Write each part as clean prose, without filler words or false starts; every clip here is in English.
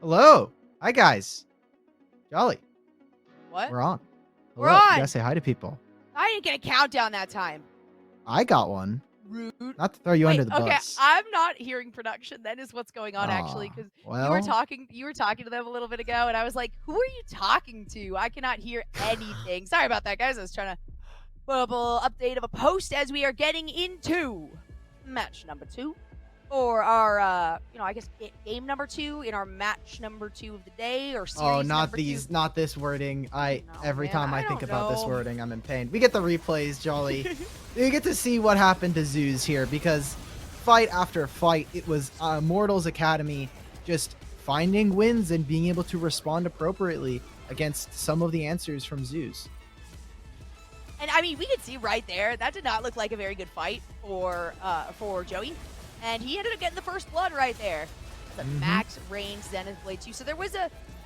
Hello. Hi, guys. Jolly. What? We're on. We're Hello. You on. gotta say hi to people. I didn't get a countdown that time. I got one. Rude. Not to throw you Wait, under the okay, bus. I'm not hearing production. That is what's going on actually, Aw, because well, you were talking to them a little bit ago, and I was like, "Who are you talking to? I cannot hear anything." Sorry about that, guys. I was trying to put up a little update of a post as we are getting into match number 2 for our, I guess game number 2 in our match number 2 of the day or series not number these, 2. not this wording. Every Man, time I I think don't about this know. wording, I'm in pain. We get the replays, Jolly. You get to see what happened to ZOOS here because fight after fight, it was Immortals Academy just finding wins and being able to respond appropriately against some of the answers from ZOOS. And I mean, we could see right there that did not look like a very good fight for Joey, and he ended up getting the first blood right there. The max range Zenith Blade 2. So there was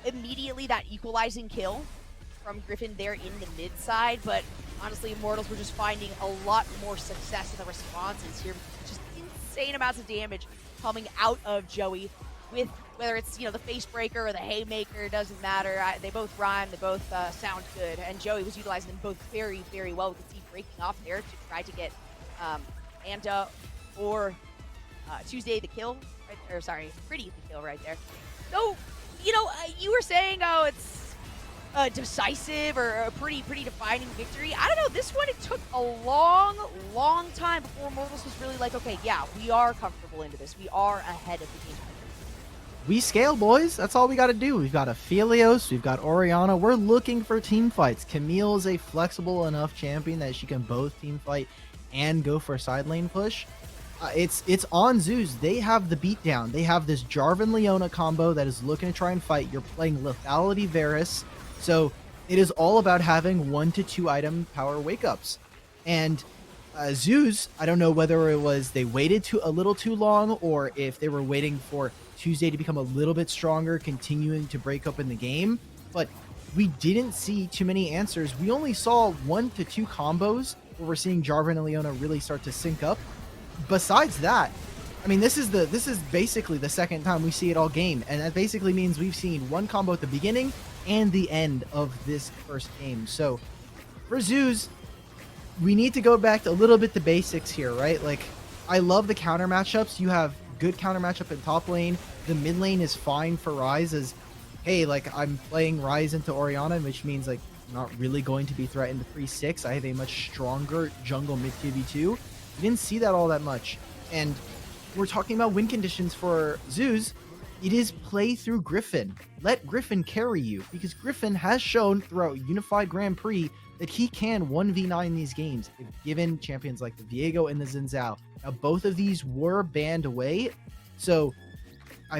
immediately that equalizing kill from Griffin there in the mid side, but honestly, Immortals were just finding a lot more success in the responses here. Just insane amounts of damage coming out of Joey with whether it's the face breaker or the haymaker, doesn't matter. They both rhyme, they both sound good, and Joey was utilizing them both very, very well. We could see breaking off there to try to get IMTA or Tuesday the kill, or sorry, Pretty the kill right there. So, you were saying, oh, it's decisive or a pretty defining victory. I don't know. This one, it took a long time before Immortals was really like, okay, yeah, we are comfortable into this. We are ahead of the game. We scale, boys. That's all we got to do. We've got Aphelios. We've got Orianna. We're looking for team fights. Camille is a flexible enough champion that she can both team fight and go for a side lane push. It's on ZOOS. They have the beatdown. They have this Jarvan Leona combo that is looking to try and fight. You're playing Lethality Varus. So it is all about having 1 to 2 item power wake ups. And ZOOS, I don't know whether it was they waited a little too long or if they were waiting for Tuesday to become a little bit stronger, continuing to break up in the game, but we didn't see too many answers. We only saw 1 to 2 combos where we're seeing Jarvan and Leona really start to sync up. Besides that, I mean, this is basically the second time we see it all game, and that basically means we've seen 1 combo at the beginning and the end of this first game. So for ZOOS, we need to go back a little bit to basics here, right? Like, I love the counter matchups. You have good counter matchup in top lane. The mid lane is fine for Ryze as, hey, like, I'm playing Ryze into Orianna, which means, like, I'm not really going to be threatened to 3-6. I have a much stronger jungle mid 2v2. You didn't see that all that much. And we're talking about win conditions for ZOOS. It is play through Griffin. Let Griffin carry you, because Griffin has shown throughout Unified Grand Prix that he can 1v9 these games if given champions like the Viego and the Xin Zhao. Now, both of these were banned away, so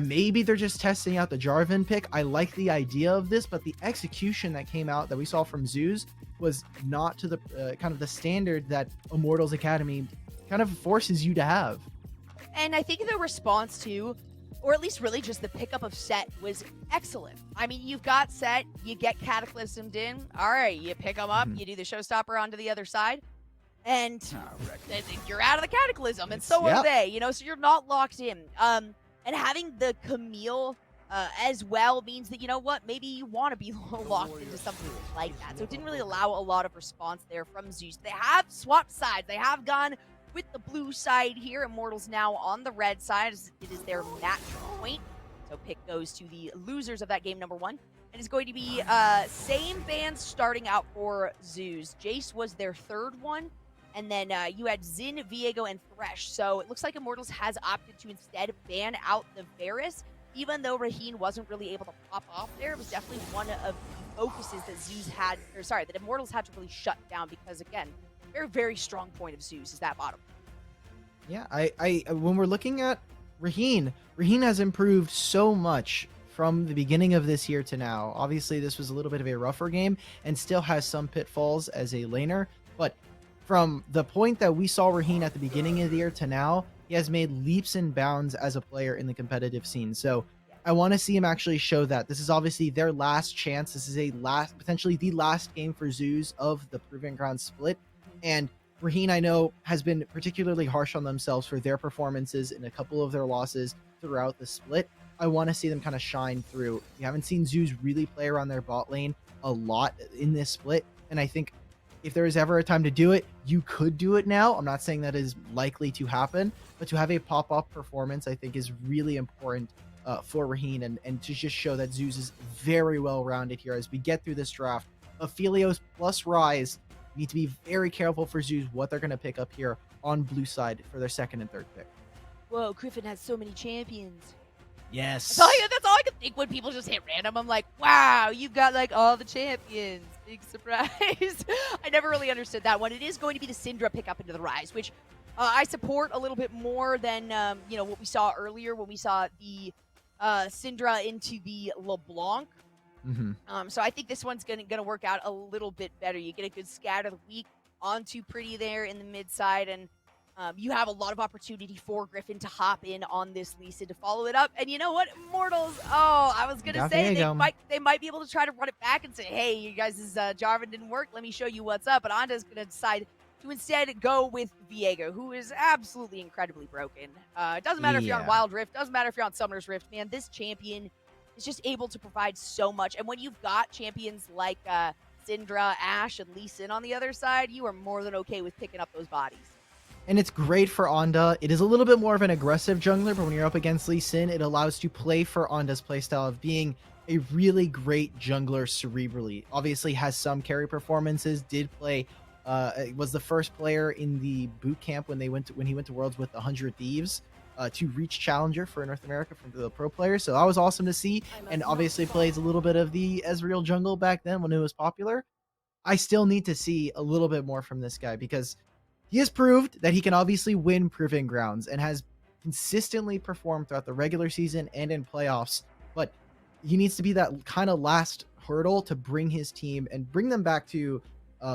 maybe they're just testing out the Jarvan pick. I like the idea of this, but the execution that came out that we saw from ZOOS was not to the kind of the standard that Immortals Academy kind of forces you to have. And I think the response to, or at least really just the pickup of Set, was excellent. I mean, you've got Set, you get Cataclysmed in. All right, you pick them up, you do the Showstopper onto the other side, and you're out of the Cataclysm, and so are they, so you're not locked in. And having the Camille as well means that, maybe you want to be locked into something like that. So it didn't really allow a lot of response there from ZOOS. They have swapped sides. They have gone with the blue side here. Immortals now on the red side. It is their match point. So pick goes to the losers of that game number 1. And it's going to be same bands starting out for ZOOS. Jace was their 3rd one. And then you had Xin, Viego, and Thresh. So it looks like Immortals has opted to instead ban out the Varus. Even though Raheen wasn't really able to pop off there, it was definitely one of the focuses that ZOOS had, that Immortals had to really shut down, because again, very, very strong point of ZOOS is that bottom. Yeah, I when we're looking at Raheen has improved so much from the beginning of this year to now. Obviously, this was a little bit of a rougher game and still has some pitfalls as a laner, but from the point that we saw Raheen at the beginning of the year to now, he has made leaps and bounds as a player in the competitive scene. So I want to see him actually show that. This is obviously their last chance. This is potentially the last game for ZOOS of the Proving Ground split. And Raheen, I know, has been particularly harsh on themselves for their performances in a couple of their losses throughout the split. I want to see them kind of shine through. We haven't seen ZOOS really play around their bot lane a lot in this split, and I think if there is ever a time to do it, you could do it now. I'm not saying that is likely to happen, but to have a pop-up performance, I think, is really important for Raheen, and to just show that ZOOS is very well-rounded here as we get through this draft. Aphelios plus Rise need to be very careful for ZOOS what they're going to pick up here on blue side for their second and third pick. Whoa, Griffin has so many champions. Yes. That's all I could think when people just hit random. I'm like, wow, you've got like all the champions. Big surprise. I never really understood that one. It is going to be the Syndra pick up into the Rise, which I support a little bit more than what we saw earlier when we saw the Syndra into the LeBlanc. So I think this one's gonna work out a little bit better. You get a good scatter of the week onto Pretty there in the mid side, and you have a lot of opportunity for Griffin to hop in on this Lisa to follow it up. And you know what, Immortals? Oh, I was gonna say they might be able to try to run it back and say, hey, you guys' Jarvan didn't work. Let me show you what's up. But Anda's gonna decide to instead go with Viego, who is absolutely incredibly broken. It doesn't matter if you're on Wild Rift, doesn't matter if you're on Summoner's Rift, man. This champion is just able to provide so much. And when you've got champions like Syndra, Ashe, and Lee Sin on the other side, you are more than okay with picking up those bodies. And it's great for Anda. It is a little bit more of an aggressive jungler, but when you're up against Lee Sin, it allows you to play for Anda's playstyle of being a really great jungler cerebrally. Obviously has some carry performances, did play was the first player in the boot camp when he went to Worlds with 100 Thieves to reach Challenger for North America from the pro players. So that was awesome to see. And obviously plays a little bit of the Ezreal jungle back then when it was popular. I still need to see a little bit more from this guy because he has proved that he can obviously win Proving Grounds and has consistently performed throughout the regular season and in playoffs. But he needs to be that kind of last hurdle to bring his team and bring them back to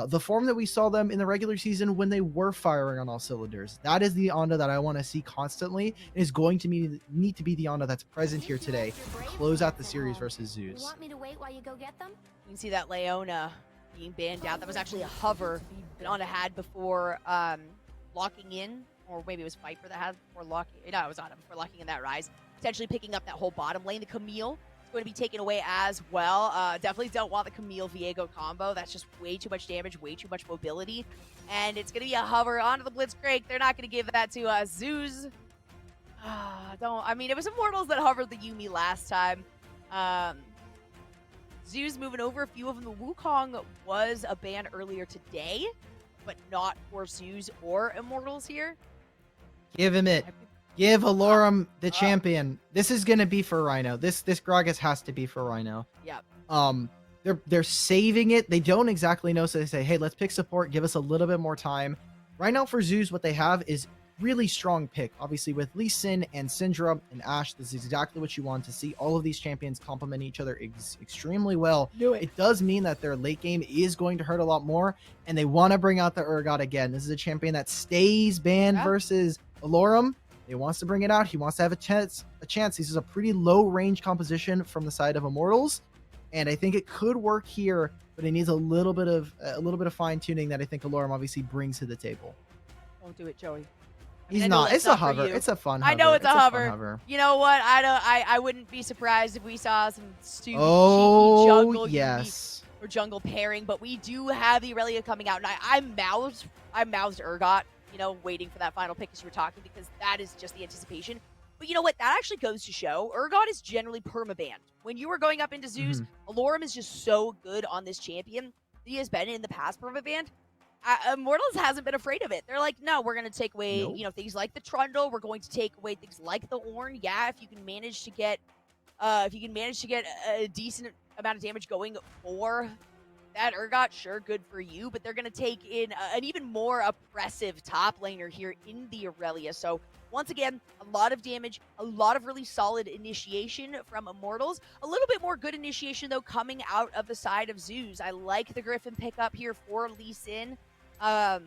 the form that we saw them in the regular season when they were firing on all cylinders. That is the Anda that I want to see constantly. It is going to need to be the Anda that's present here today to close out the series versus ZOOS. You want me to wait while you go get them? You can see that Leona being banned out. That was actually a hover that Anda had before locking in, or maybe it was Viper that had before locking. No, it was Anda before locking in that Rise. Potentially picking up that whole bottom lane. The Camille going to be taken away as well. Definitely don't want the Camille Viego combo. That's just way too much damage, way too much mobility. And it's going to be a hover onto the Blitzcrank. They're not going to give that to ZOOS. It was Immortals that hovered the Yuumi last time. ZOOS moving over a few of them. The Wukong was a ban earlier today, but not for ZOOS or Immortals here. Give him it. Give Alorum the champion. This is gonna be for Rhino. This Gragas has to be for Rhino. Yep. They're saving it. They don't exactly know, so they say, hey, let's pick support. Give us a little bit more time. Right now for ZOOS, what they have is really strong pick. Obviously with Lee Sin and Syndra and Ashe, this is exactly what you want to see. All of these champions complement each other extremely well. It does mean that their late game is going to hurt a lot more, and they want to bring out the Urgot again. This is a champion that stays banned versus Alorum. He wants to bring it out. He wants to have a chance. This is a pretty low range composition from the side of Immortals, and I think it could work here, but it needs a little bit of fine tuning that I think Alorum obviously brings to the table. Don't do it, Joey. He's not. It's a hover. It's a fun hover. I know it's a hover. You know what? I wouldn't be surprised if we saw some stupid cheeky jungle or jungle pairing, but we do have the Aurelia coming out, and I mouthed Urgot, waiting for that final pick as you were talking, because that is just the anticipation. But you know what? That actually goes to show Urgot is generally permabanned. When you are going up into ZOOS, Alorum is just so good on this champion that he has been in the past permabanned. Immortals hasn't been afraid of it. They're like, no, we're going to take away, things like the Trundle. We're going to take away things like the Ornn. Yeah, if you can manage to get, a decent amount of damage going for that Urgot, sure, good for you. But they're going to take in an even more oppressive top laner here in the Aurelia. So once again, a lot of damage, a lot of really solid initiation from Immortals. A little bit more good initiation, though, coming out of the side of ZOOS. I like the Griffin pickup here for Lee Sin. I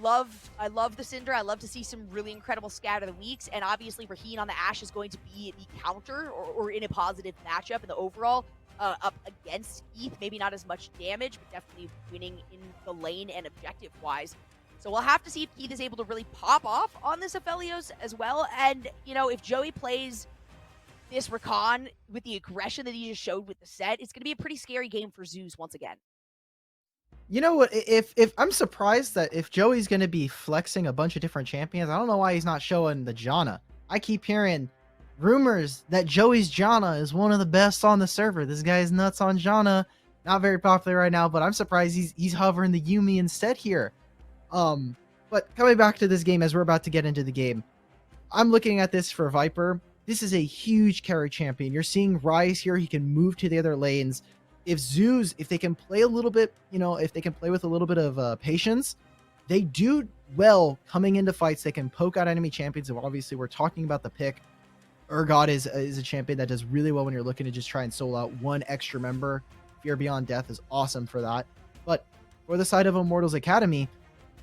love the Syndra. I love to see some really incredible scatter the weeks, and obviously Raheen on the Ashe is going to be the counter or in a positive matchup in the overall up against ETH. Maybe not as much damage, but definitely winning in the lane and objective wise. So we'll have to see if Keith is able to really pop off on this Aphelios as well. And, if Joey plays this Rakan, with the aggression that he just showed with the set, it's going to be a pretty scary game for ZOOS once again. You know what? If I'm surprised that if Joey's going to be flexing a bunch of different champions, I don't know why he's not showing the Janna. I keep hearing rumors that Joey's Janna is one of the best on the server. This guy's nuts on Janna. Not very popular right now, but I'm surprised he's hovering the Yumi instead here. But coming back to this game as we're about to get into the game, I'm looking at this for Viper. This is a huge carry champion. You're seeing Rise here. He can move to the other lanes. If ZOOS, if they can play a little bit, if they can play with a little bit of patience, they do well coming into fights. They can poke out enemy champions. And obviously, we're talking about the pick. Urgot is a champion that does really well when you're looking to just try and solo out one extra member. Fear Beyond Death is awesome for that. But for the side of Immortals Academy,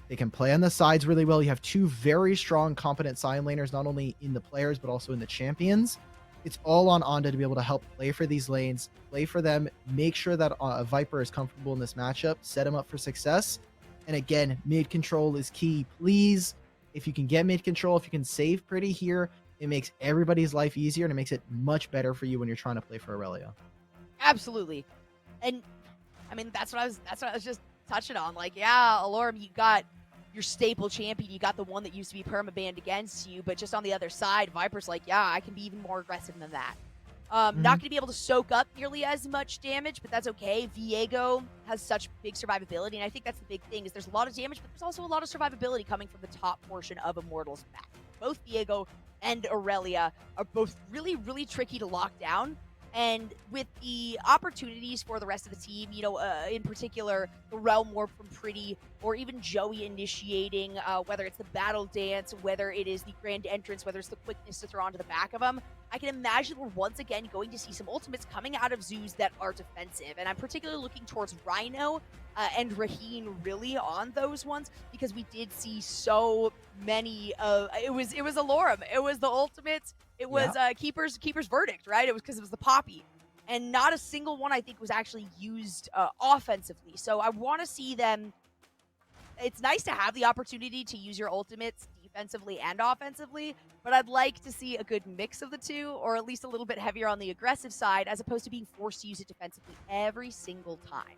they can play on the sides really well. You have two very strong, competent side laners, not only in the players, but also in the champions. It's all on Onda to be able to help play for these lanes, play for them, make sure that Viper is comfortable in this matchup, set him up for success. And again, mid control is key. Please, if you can get mid control, if you can save pretty here, it makes everybody's life easier and it makes it much better for you when you're trying to play for Aurelia. Absolutely. And I mean, that's what I was just touching on. Like, yeah, Alorum, you got your staple champion, you got the one that used to be permabanned against you, but just on the other side, Viper's like, yeah, I can be even more aggressive than that. Not going to be able to soak up nearly as much damage, but that's okay. Viego has such big survivability, and I think that's the big thing, is there's a lot of damage, but there's also a lot of survivability coming from the top portion of Immortals map. Both Viego and Aurelia are both really, really tricky to lock down. And with the opportunities for the rest of the team, in particular, the Realm Warp from Pretty, or even Joey initiating, whether it's the Battle Dance, whether it is the Grand Entrance, whether it's the quickness to throw onto the back of them, I can imagine we're once again going to see some ultimates coming out of ZOOS that are defensive. And I'm particularly looking towards Rhino and Raheen really on those ones, because we did see so many it was Alorum, it was the ultimates, it was Keeper's Verdict, right? It was because it was the Poppy, and not a single one I think was actually used offensively. So I want to see them. It's nice to have the opportunity to use your ultimates defensively and offensively, but I'd like to see a good mix of the two, or at least a little bit heavier on the aggressive side, as opposed to being forced to use it defensively every single time.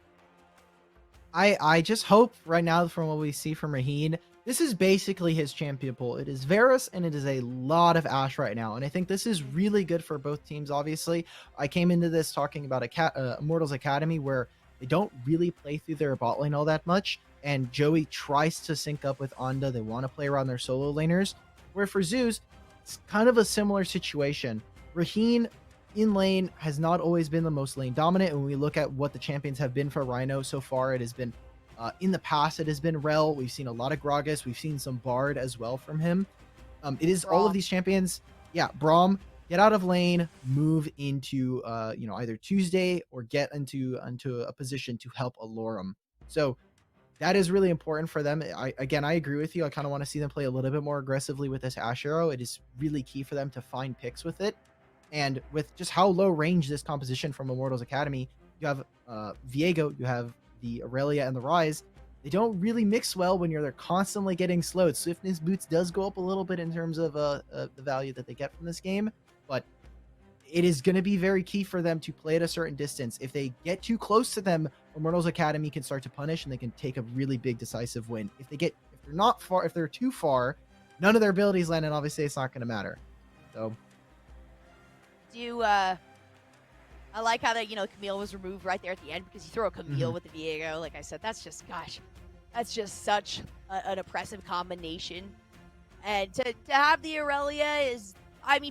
I just hope right now, from what we see from Raheen, this is basically his champion pool. It is Varus and it is a lot of Ashe right now. And I think this is really good for both teams, obviously. I came into this talking about Immortals Academy, where they don't really play through their bot lane all that much. And Joey tries to sync up with Onda. They want to play around their solo laners. Where for ZOOS, it's kind of a similar situation. Raheen in lane has not always been the most lane dominant. When we look at what the champions have been for Rhino so far, it has been in the past, it has been Rel. We've seen a lot of Gragas. We've seen some Bard as well from him. It is all of these champions. Yeah, Braum, get out of lane, move into either Tuesday, or get into a position to help Alorum. So that is really important for them. I agree with you. I kind of want to see them play a little bit more aggressively with this Ashe Arrow. It is really key for them to find picks with it. And with just how low range this composition from Immortals Academy, you have Viego, you have the Aurelia and the Rise. They don't really mix well when they're constantly getting slowed. Swiftness boots does go up a little bit in terms of the value that they get from this game, but it is going to be very key for them to play at a certain distance. If they get too close to them, Immortals Academy can start to punish, and they can take a really big decisive win. If they're not far, if they're too far, none of their abilities land, and obviously it's not going to matter. So. I like how that, Camille was removed right there at the end, because you throw a Camille with the Viego. Like I said, that's just such an oppressive combination. And to have the Aurelia is,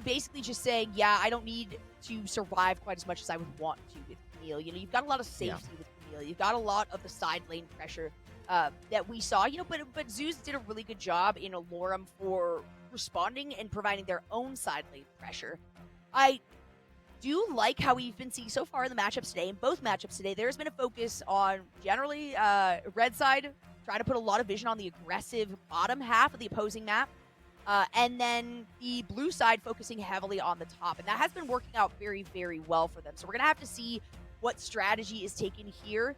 basically just saying, yeah, I don't need to survive quite as much as I would want to with Camille. You've got a lot of safety with Camille. You've got a lot of the side lane pressure that we saw, but ZOOS did a really good job in Alorum for responding and providing their own side lane pressure. I do like how we've been seeing so far in the matchups today. In both matchups today, there's been a focus on generally red side, trying to put a lot of vision on the aggressive bottom half of the opposing map. And then the blue side focusing heavily on the top. And that has been working out very, very well for them. So we're going to have to see what strategy is taken here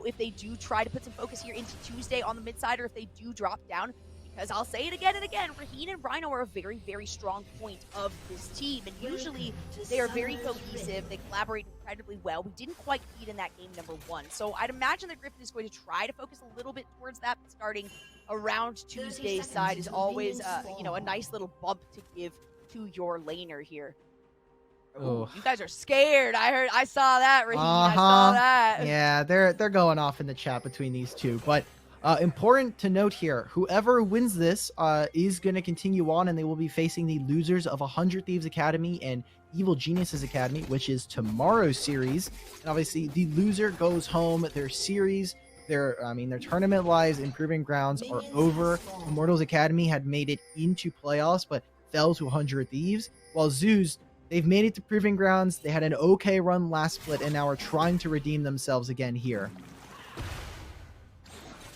if they do try to put some focus here into Tuesday on the mid side, or if they do drop down. Because I'll say it again and again, Raheen and Rhino are a very, very strong point of this team. And usually they are very cohesive. They collaborate incredibly well. We didn't quite feed in that game number 1. So I'd imagine that Griffin is going to try to focus a little bit towards that. Starting around Tuesday's side is always, you know, a nice little bump to give to your laner here. Ooh, you guys are scared. I saw that, Raheen. I saw that. Yeah, they're going off in the chat between these two. But important to note here, whoever wins this is going to continue on, and they will be facing the losers of 100 Thieves Academy and Evil Geniuses Academy, which is tomorrow's series. And obviously, the loser goes home. Their series, their tournament lives in Proving Grounds are over. Immortals Academy had made it into playoffs, but fell to 100 Thieves. While ZOOS, they've made it to Proving Grounds. They had an okay run last split, and now are trying to redeem themselves again here.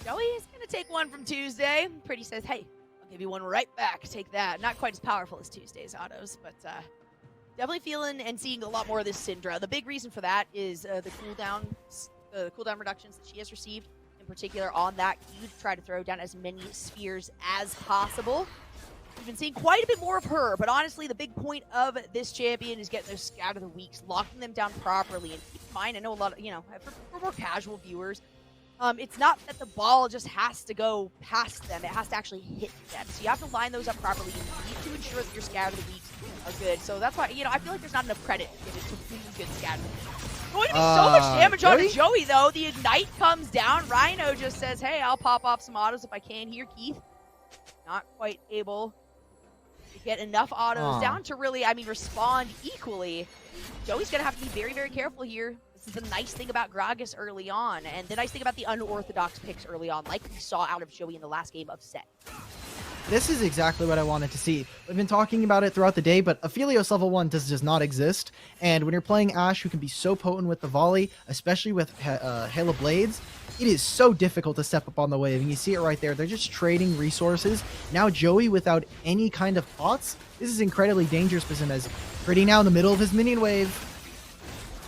Joey is going to take one from Tuesday. Pretty says, hey, I'll give you one right back. Take that. Not quite as powerful as Tuesday's autos, but definitely feeling and seeing a lot more of this Syndra. The big reason for that is the cooldown reductions that she has received, in particular on that Q, to try to throw down as many spheres as possible. We've been seeing quite a bit more of her, but honestly, the big point of this champion is getting those Scatter the Weaks, locking them down properly. And keep in mind, I know a lot of, for more casual viewers, it's not that the ball just has to go past them. It has to actually hit them. So you have to line those up properly. You need to ensure that your Scatter the Weaks are good. So that's why, I feel like there's not enough credit given to really good Scatter the Weaks. Going to be so much damage on Joey, though. The Ignite comes down. Rhino just says, hey, I'll pop off some autos if I can here, Keith. Not quite able to get enough autos down to really, respond equally. Joey's going to have to be very, very careful here. This is the nice thing about Gragas early on, and the nice thing about the unorthodox picks early on, like we saw out of Joey in the last game of Set. This is exactly what I wanted to see. We've been talking about it throughout the day, but Aphelios level 1 does not exist. And when you're playing Ashe, who can be so potent with the volley, especially with Halo Blades, it is so difficult to step up on the wave. And you see it right there. They're just trading resources. Now Joey, without any kind of pots, this is incredibly dangerous for him, as Pretty now in the middle of his minion wave.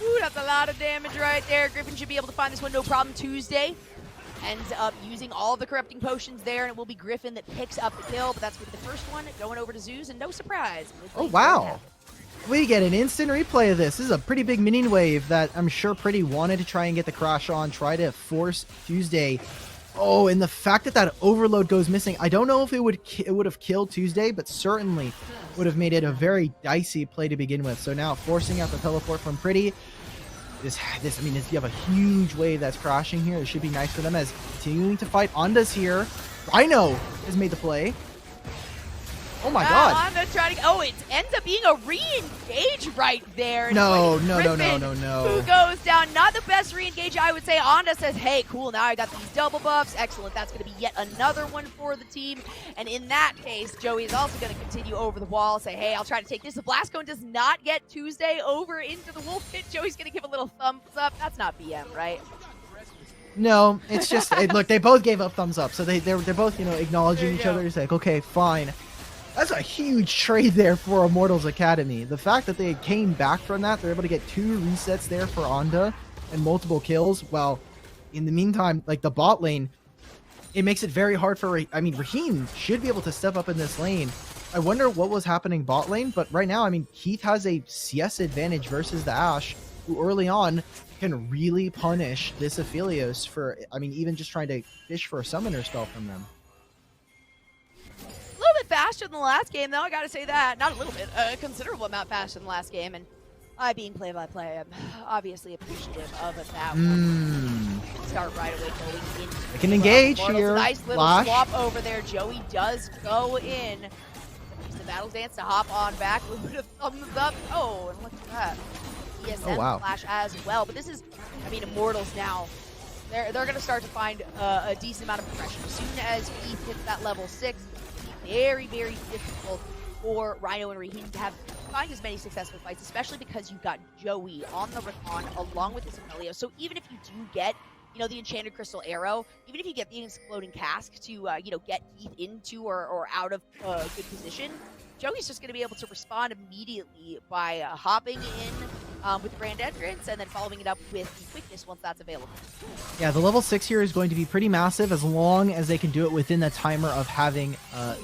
Ooh, that's a lot of damage right there. Griffin should be able to find this one no problem. Tuesday ends up using all of the corrupting potions there, and it will be Griffin that picks up the kill, but that's with the first one going over to ZOOS, and no surprise. Oh, wow. We get an instant replay of this. This is a pretty big minion wave that I'm sure Pretty wanted to try and get the crash on, try to force Tuesday. Oh, and the fact that that overload goes missing, I don't know if it would have killed Tuesday, but certainly would have made it a very dicey play to begin with. So now forcing out the teleport from Pretty. You have a huge wave that's crashing here. It should be nice for them as continuing to fight. Onda's here. Rhino has made the play. Oh my god. Onda trying to, it ends up being a re-engage right there. No. Who goes down. Not the best re-engage, I would say. Onda says, hey, cool, now I got these double buffs. Excellent. That's going to be yet another one for the team. And in that case, Joey is also going to continue over the wall, say, hey, I'll try to take this. The Blast Cone does not get Tuesday over into the Wolf Pit. Joey's going to give a little thumbs up. That's not BM, right? No, it's just, look, they both gave up thumbs up. So they're both, acknowledging each other. It's like, okay, fine. That's a huge trade there for Immortals Academy. The fact that they came back from that, they're able to get 2 resets there for Onda and multiple kills. While in the meantime, like the bot lane, it makes it very hard for, Raheen should be able to step up in this lane. I wonder what was happening bot lane, but right now, Keith has a CS advantage versus the Ashe, who early on can really punish this Aphelios for, even just trying to fish for a summoner spell from them. A little bit faster than the last game, though. I gotta say that. Not a little bit, a considerable amount faster than the last game. And I, being play-by-play, I'm obviously appreciative of that one. Start right away going in. They can engage here. Nice little swap over there. Joey does go in. Use the Battle Dance to hop on back. A little bit of thumbs up. Oh, and look at that. ESM flash as well. But this is, Immortals now. They're going to start to find a decent amount of progression. As soon as he hits that level 6, very, very difficult for Rhino and Raheen to find as many successful fights, especially because you've got Joey on the recon along with this Aphelios. So even if you do get, the Enchanted Crystal Arrow, even if you get the Exploding Cask to, get Keith into or out of good position, Joey's just going to be able to respond immediately by hopping in, with the Grand Entrance, and then following it up with the Quickness once that's available. Yeah, the level 6 here is going to be pretty massive as long as they can do it within the timer of having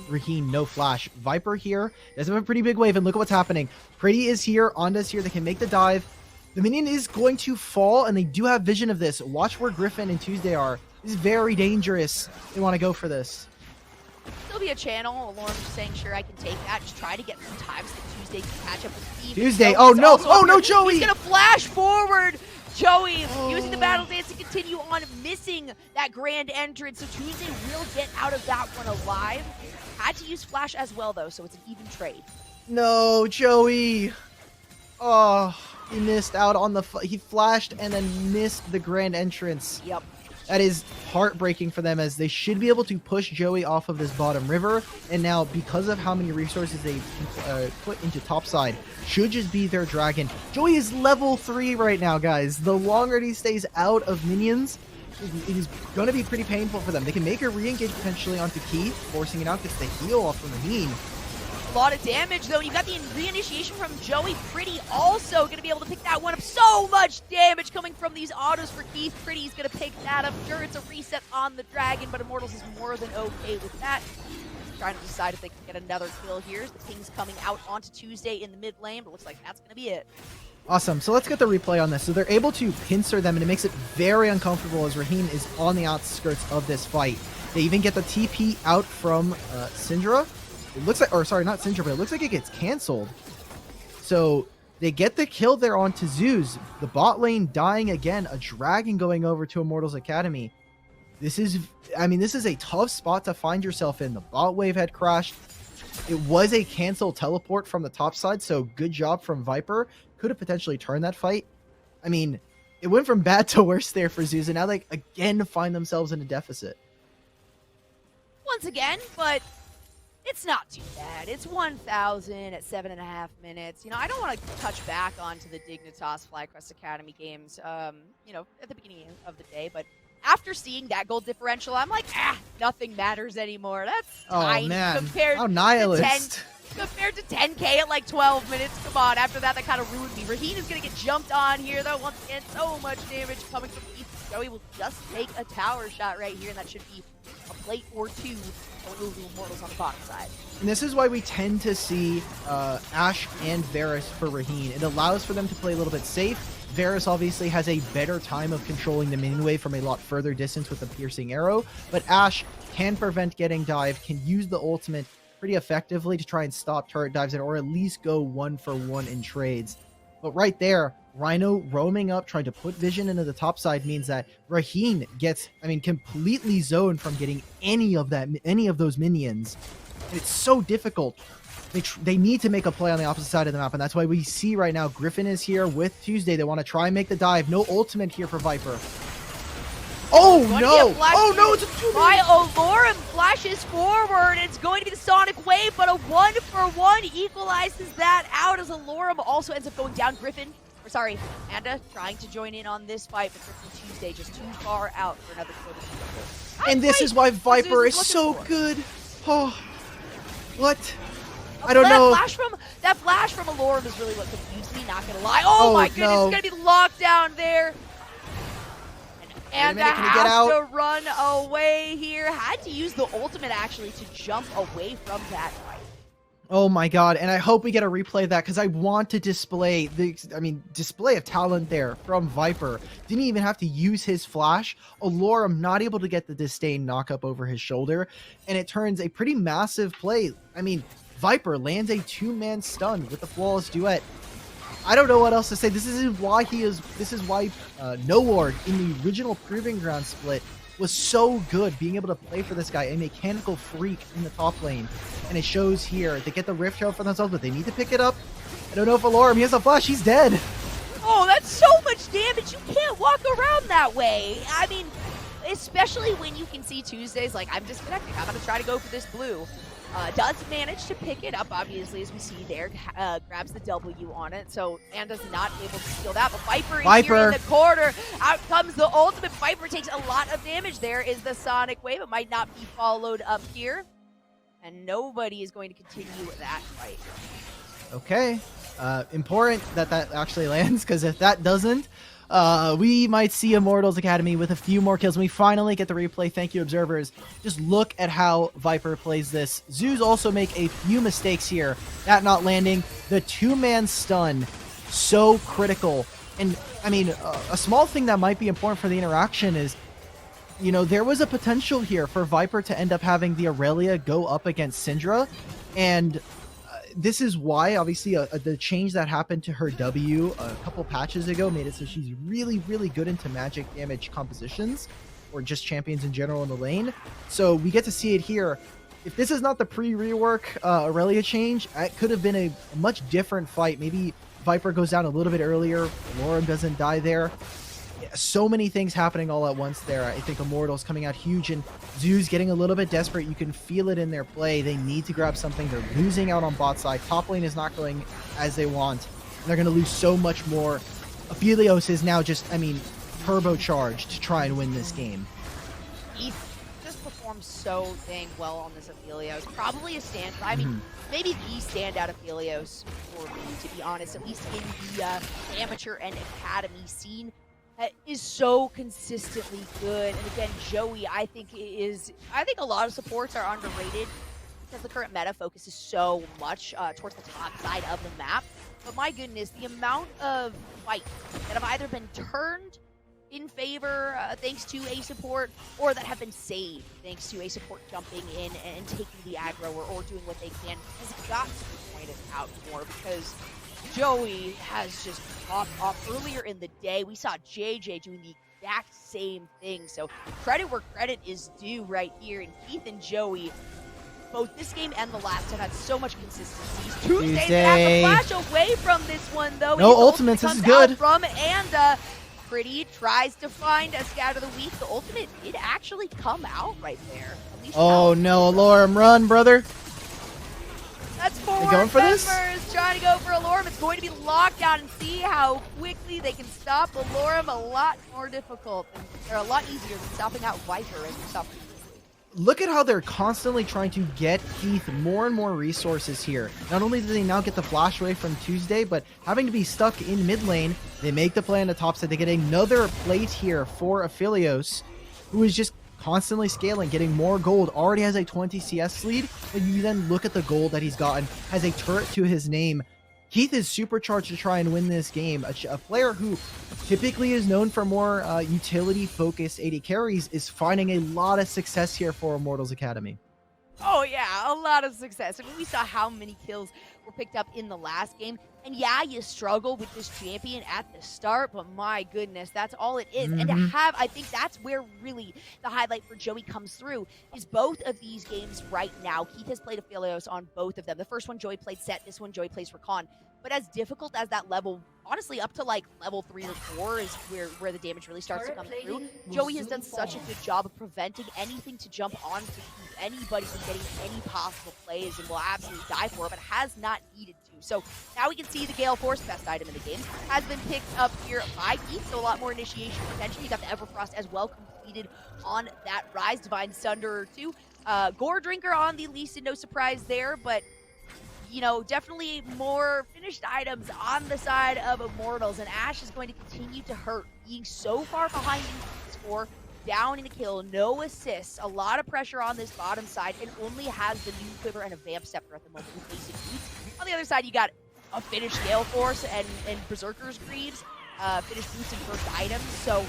Raheem no flash. Viper here does have a pretty big wave, and look at what's happening. Pretty is here, Onda's here, they can make the dive. The minion is going to fall, and they do have vision of this. Watch where Griffin and Tuesday are. This is very dangerous. They want to go for this. Still be a channel. Lauren just saying, sure, I can take that. Just try to get some times that Tuesday can catch up with Steve. Tuesday, oh no, oh no, Joey! He's gonna flash forward. Joey using the battle dance to continue on, missing that Grand Entrance. So Tuesday will get out of that one alive. Had to use flash as well though, so it's an even trade. No, Joey. Oh, he missed out on the. He flashed and then missed the Grand Entrance. Yep. That is heartbreaking for them, as they should be able to push Joey off of this bottom river. And now, because of how many resources they put into topside, should just be their dragon. Joey is level 3 right now, guys. The longer he stays out of minions, it is going to be pretty painful for them. They can make a re-engage potentially onto Keith, forcing it out because they heal off from Raheen. A lot of damage though. You got the reinitiation from Joey. Pretty also going to be able to pick that one up. So much damage coming from these autos for Keith. Pretty's going to pick that up. Sure, it's a reset on the dragon, but Immortals is more than okay with that. Trying to decide if they can get another kill here. The King's coming out onto Tuesday in the mid lane, but looks like that's going to be it. Awesome. So let's get the replay on this. So they're able to pincer them, and it makes it very uncomfortable as Raheen is on the outskirts of this fight. They even get the TP out from Syndra. It looks like, or sorry, not Syndra, but it looks like it gets canceled. So they get the kill there onto ZOOS. The bot lane dying again. A dragon going over to Immortals Academy. This is, I mean, this is a tough spot to find yourself in. The bot wave had crashed. It was a cancel teleport from the top side, so good job from Viper. Could have potentially turned that fight. I mean, it went from bad to worse there for ZOOS, and now they again find themselves in a deficit. Once again, but it's not too bad. It's 1,000 at 7.5 minutes. You know, I don't want to touch back onto the Dignitas FlyQuest Academy games, you know, at the beginning of the day, but after seeing that goal differential, I'm like, nothing matters anymore. That's tiny compared how nihilist. to compared to 10K at like 12 minutes. Come on, after that kind of ruined me. Raheen is going to get jumped on here, though. Once again, so much damage coming from Keith. Joey will just take a tower shot right here, and that should be a plate or two going over to Immortals on the bottom side. And this is why we tend to see Ashe and Varus for Raheen. It allows for them to play a little bit safe. Varus obviously has a better time of controlling the minion wave from a lot further distance with the piercing arrow, but Ashe can prevent getting dive, can use the ultimate pretty effectively to try and stop turret dives or at least go 1-for-1 in trades. But right there, Rhino roaming up, trying to put vision into the top side means that Raheen gets, I mean, completely zoned from getting any of those minions. And it's so difficult. They need to make a play on the opposite side of the map, and that's why we see right now Griffin is here with Tuesday. They want to try and make the dive. No ultimate here for Viper. Oh no! Oh no! It's a 2-man. Olorum flashes forward. It's going to be the Sonic Wave, but a 1-for-1 equalizes that out as Olorum also ends up going down. Griffin, or sorry, Anda trying to join in on this fight, but Griffin Tuesday just too far out for another kill. And this is why Viper is so good. Oh, what? I don't know. That flash from Olorum is really what confused me, not gonna lie. Oh my goodness, no. It's gonna be locked down there. And has to run away here. Had to use the ultimate actually to jump away from that fight. Oh my god, and I hope we get a replay of that because I want to display display of talent there from Viper. Didn't even have to use his flash. Olorum not able to get the disdain knock up over his shoulder, and it turns a pretty massive play. I mean, Viper lands a 2-man stun with the flawless duet. I don't know what else to say. This is why No Ward in the original Proving Ground split was so good, being able to play for this guy, a mechanical freak in the top lane. And it shows here. They get the Rift Trail for themselves, but they need to pick it up. I don't know if Olorum, he has a flash, he's dead. Oh, that's so much damage. You can't walk around that way. I mean, especially when you can see Tuesdays like, I'm disconnecting. I'm going to try to go for this blue. Does manage to pick it up, obviously, as we see there. Grabs the W on it, so Anda's not able to steal that. But Viper is here in the corner. Out comes the ultimate. Viper takes a lot of damage. There is the Sonic Wave. It might not be followed up here. And nobody is going to continue that fight. Okay. Important that that actually lands, because if that doesn't, we might see Immortals Academy with a few more kills. We finally get the replay. Thank you, observers. Just look at how Viper plays this. ZOOS also make a few mistakes here. That not landing. The two-man stun, so critical. And, I mean, a small thing that might be important for the interaction is, you know, there was a potential here for Viper to end up having the Aurelia go up against Syndra. And this is why, obviously, the change that happened to her W a couple patches ago made it so she's really, really good into magic damage compositions, or just champions in general in the lane. So we get to see it here. If this is not the pre-rework Aurelia change, it could have been a much different fight. Maybe Viper goes down a little bit earlier, Lorem doesn't die there. So many things happening all at once there. I think Immortals coming out huge, and ZOOS getting a little bit desperate. You can feel it in their play. They need to grab something. They're losing out on bot side. Top lane is not going as they want. They're going to lose so much more. Aphelios is now just, I mean, turbocharged to try and win this game. He just performs so dang well on this Aphelios. Probably a stand. I mean, maybe the standout Aphelios for me, to be honest, at least in the amateur and academy scene. Is so consistently good. And again, Joey, I think a lot of supports are underrated because the current meta focuses so much towards the top side of the map. But my goodness, the amount of fights that have either been turned in favor thanks to a support, or that have been saved thanks to a support jumping in and taking the aggro or doing what they can, has got to be pointed out more, because Joey has just popped off. Earlier in the day, we saw JJ doing the exact same thing. So credit where credit is due right here. And Keith and Joey, both this game and the last, have had so much consistency. Tuesday, they have to flash away from this one, though. No ultimates, this is good. From and Pretty tries to find a scout of the week. The ultimate did actually come out right there. Oh no, Lorem, run, brother. That's four going for this? members trying to go for Lorem. It's going to be locked down, and see how quickly they can stop Lorem. A lot more difficult, and they're a lot easier than stopping out Viper, as we saw previously. Look at how they're constantly trying to get Keith more and more resources here. Not only do they now get the flash away from Tuesday, but having to be stuck in mid lane, they make the play on the top side. They get another plate here for Aphelios, who is just constantly scaling, getting more gold, already has a 20 CS lead, and you then look at the gold that he's gotten, has a turret to his name. Keith is supercharged to try and win this game. A player who typically is known for more utility-focused AD carries is finding a lot of success here for Immortals Academy. Oh yeah, a lot of success. I mean, we saw how many kills were picked up in the last game. And yeah, you struggle with this champion at the start, but my goodness, that's all it is. And to have, I think that's where really the highlight for Joey comes through, is both of these games right now. Keith has played Aphelios on both of them. The first one, Joey played Set. This one, Joey plays Rakan. But as difficult as that level, honestly, up to like level 3 or 4 is where the damage really starts to come through. Joey has done such a good job of preventing anything to jump on to keep anybody from getting any possible plays, and will absolutely die for it, but has not needed to. So now we can see the Gale Force, best item in the game, has been picked up here by Keith, so a lot more initiation potential. You got the Everfrost as well completed on that Rise. Divine Sunder too. Gore Drinker on the Lee Sin, no surprise there, but you know, definitely more finished items on the side of Immortals, and Ashe is going to continue to hurt, being so far behind in score, down in the kill, no assists, a lot of pressure on this bottom side, and only has the new Quiver and a Vamp Scepter at the moment with basic needs. On the other side, you got a finished Gale Force and Berserker's Greaves, finished boots and first items, so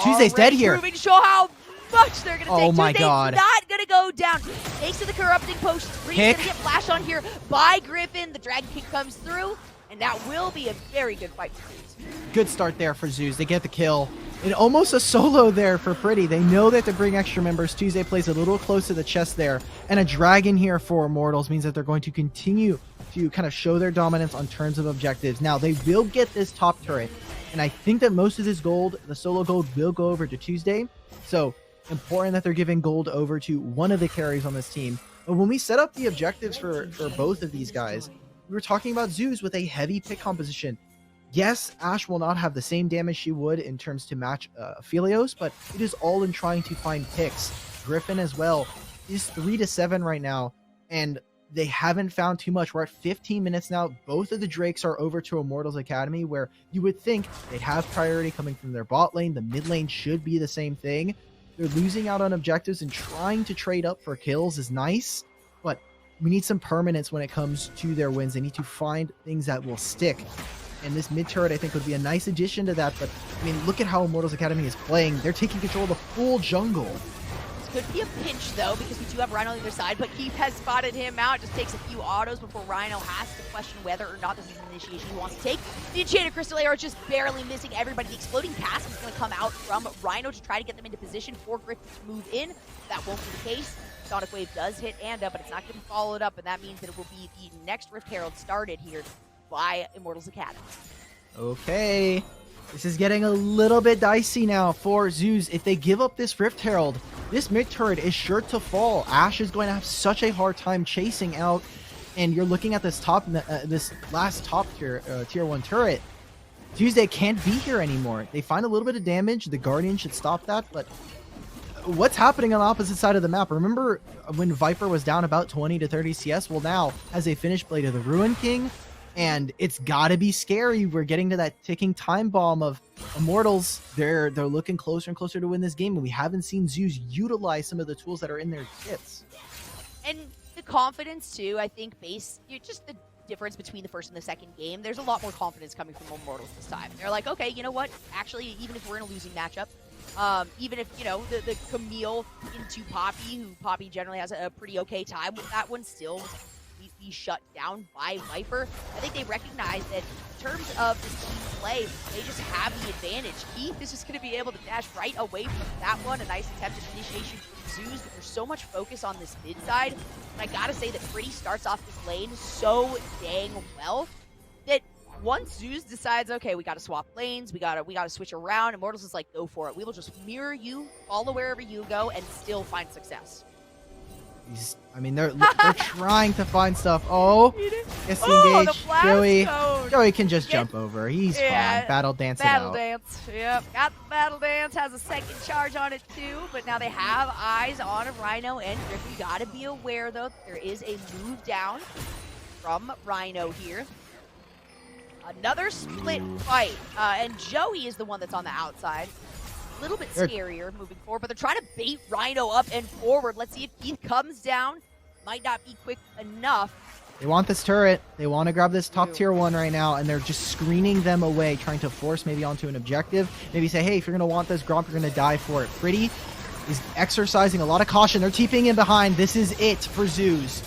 Tuesday's dead here. Proving to show how much they're going to take. Oh my Tuesday's god. not going to go down. Thanks to the Corrupting Potion, Reed's going to get flashed on here by Griffin. The Dragon King comes through, and that will be a very good fight for ZOOS. Good start there for ZOOS. They get the kill. And almost a solo there for Pretty. They know that to bring extra members. Tuesday plays a little close to the chest there. And a dragon here for Immortals means that they're going to continue to kind of show their dominance on terms of objectives. Now, they will get this top turret. And I think that most of this gold, the solo gold, will go over to Tuesday. So, important that they're giving gold over to one of the carries on this team. But when we set up the objectives for both of these guys, we were talking about ZOOS with a heavy pick composition. Yes, Ashe will not have the same damage she would in terms to match Aphelios, but it is all in trying to find picks. Griffin as well is 3 to 7 right now, and they haven't found too much. We're at 15 minutes now. Both of the Drakes are over to Immortals Academy, where you would think they'd have priority coming from their bot lane. The mid lane should be the same thing. They're losing out on objectives, and trying to trade up for kills is nice, but we need some permanence when it comes to their wins. They need to find things that will stick. And this mid turret, I think, would be a nice addition to that. But, I mean, look at how Immortals Academy is playing. They're taking control of the full jungle. This could be a pinch, though, because we do have Rhino on the other side. But Keith has spotted him out. Just takes a few autos before Rhino has to question whether or not this is an initiation he wants to take. The Enchanted Crystal Arrow just barely missing everybody. The Exploding Cask is going to come out from Rhino to try to get them into position for Griffin to move in. That won't be the case. Sonic Wave does hit Anda, but it's not going to be followed up, and that means that it will be the next Rift Herald started here by Immortals Academy. Okay, this is getting a little bit dicey now for ZOOS. If they give up this Rift Herald, this mid turret is sure to fall. Ashe is going to have such a hard time chasing out, and you're looking at this this last top tier 1 turret. ZOOS, they can't be here anymore. They find a little bit of damage. The Guardian should stop that, but what's happening on the opposite side of the map? Remember when Viper was down about 20 to 30 CS? Well, now has a finished Blade of the Ruin King, and it's gotta be scary. We're getting to that ticking time bomb of Immortals. They're looking closer and closer to win this game, and we haven't seen ZOOS utilize some of the tools that are in their kits. And the confidence too, I think, just the difference between the first and the second game. There's a lot more confidence coming from Immortals this time. They're like, okay, you know what? Actually, even if we're in a losing matchup, even if, you know, the Camille into Poppy, who Poppy generally has a pretty okay time with that one, still be shut down by Viper. I think they recognize that in terms of this team play, they just have the advantage. Keith is just going to be able to dash right away from that one. A nice attempt at initiation from ZOOS, but there's so much focus on this mid side. And I gotta say that Pretty starts off this lane so dang well that once ZOOS decides, okay, we gotta swap lanes, we gotta switch around, Immortals is like, go for it. We will just mirror you, follow wherever you go, and still find success. I mean, they're trying to find stuff. Oh, gets engaged. Joey can just jump over. He's fine. Battle dance it out. Battle dance. Yep. Got the battle dance. Has a second charge on it too. But now they have eyes on Rhino and Griffin. You gotta be aware though, there is a move down from Rhino here. Another split fight. And Joey is the one that's on the outside. A little bit scarier moving forward, but they're trying to bait Rhino up and forward. Let's see if Keith comes down. Might not be quick enough. They want this turret. They want to grab this top tier 1 right now, and they're just screening them away, trying to force maybe onto an objective. Maybe say, hey, if you're going to want this Gromp, you're going to die for it. Pretty is exercising a lot of caution. They're TPing in behind. This is it for ZOOS.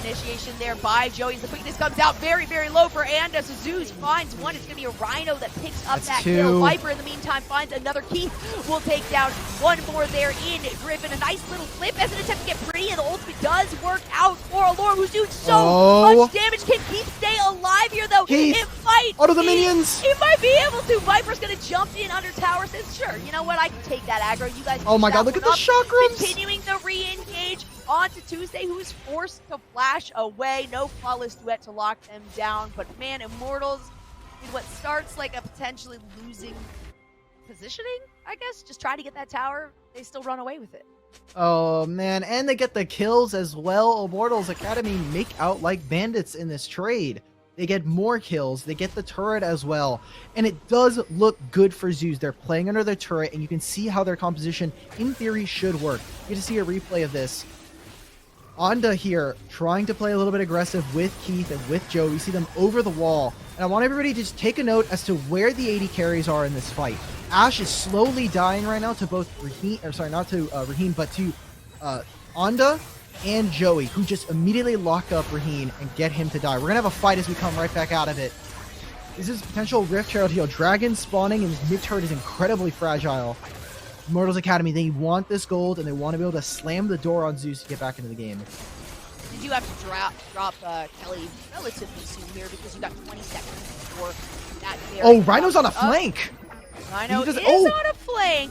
Initiation there by Joey. The quickness comes out very, very low for Anda. So ZOOS finds one. It's going to be a Rhino that picks up that kill. Viper, in the meantime, finds another. Keith will take down one more there in Griffin. A nice little flip as an attempt to get Pretty, and the ultimate does work out for Allure, who's doing so much damage. Can Keith stay alive here, though? Keith, it might. Auto the minions. He might be able to. Viper's going to jump in under tower. Says, sure, you know what? I can take that aggro. You guys. Oh my God! Look at the chakrams. Continuing the re-engage onto Tuesday, who's forced to flash away. No flawless duet to lock them down. But man, Immortals, in what starts like a potentially losing positioning, I guess, just try to get that tower, they still run away with it. Oh man, and they get the kills as well. Immortals Academy make out like bandits in this trade. They get more kills, they get the turret as well, and it does look good for ZOOS. They're playing under the turret, and you can see how their composition, in theory, should work. You get to see a replay of this. Anda here, trying to play a little bit aggressive with Keith and with Joe. We see them over the wall. And I want everybody to just take a note as to where the AD carries are in this fight. Ashe is slowly dying right now to both Raheem, or sorry, not to Raheem, but to Anda and Joey, who just immediately lock up Raheem and get him to die. We're going to have a fight as we come right back out of it. This is potential Rift Herald heal. Dragon spawning, and this mid turret is incredibly fragile. Immortals Academy, they want this gold, and they want to be able to slam the door on ZOOS to get back into the game. You do have to drop Kelly relatively soon here because you got 20 seconds before that. Oh, Rhino's on a flank! Rhino is on a flank.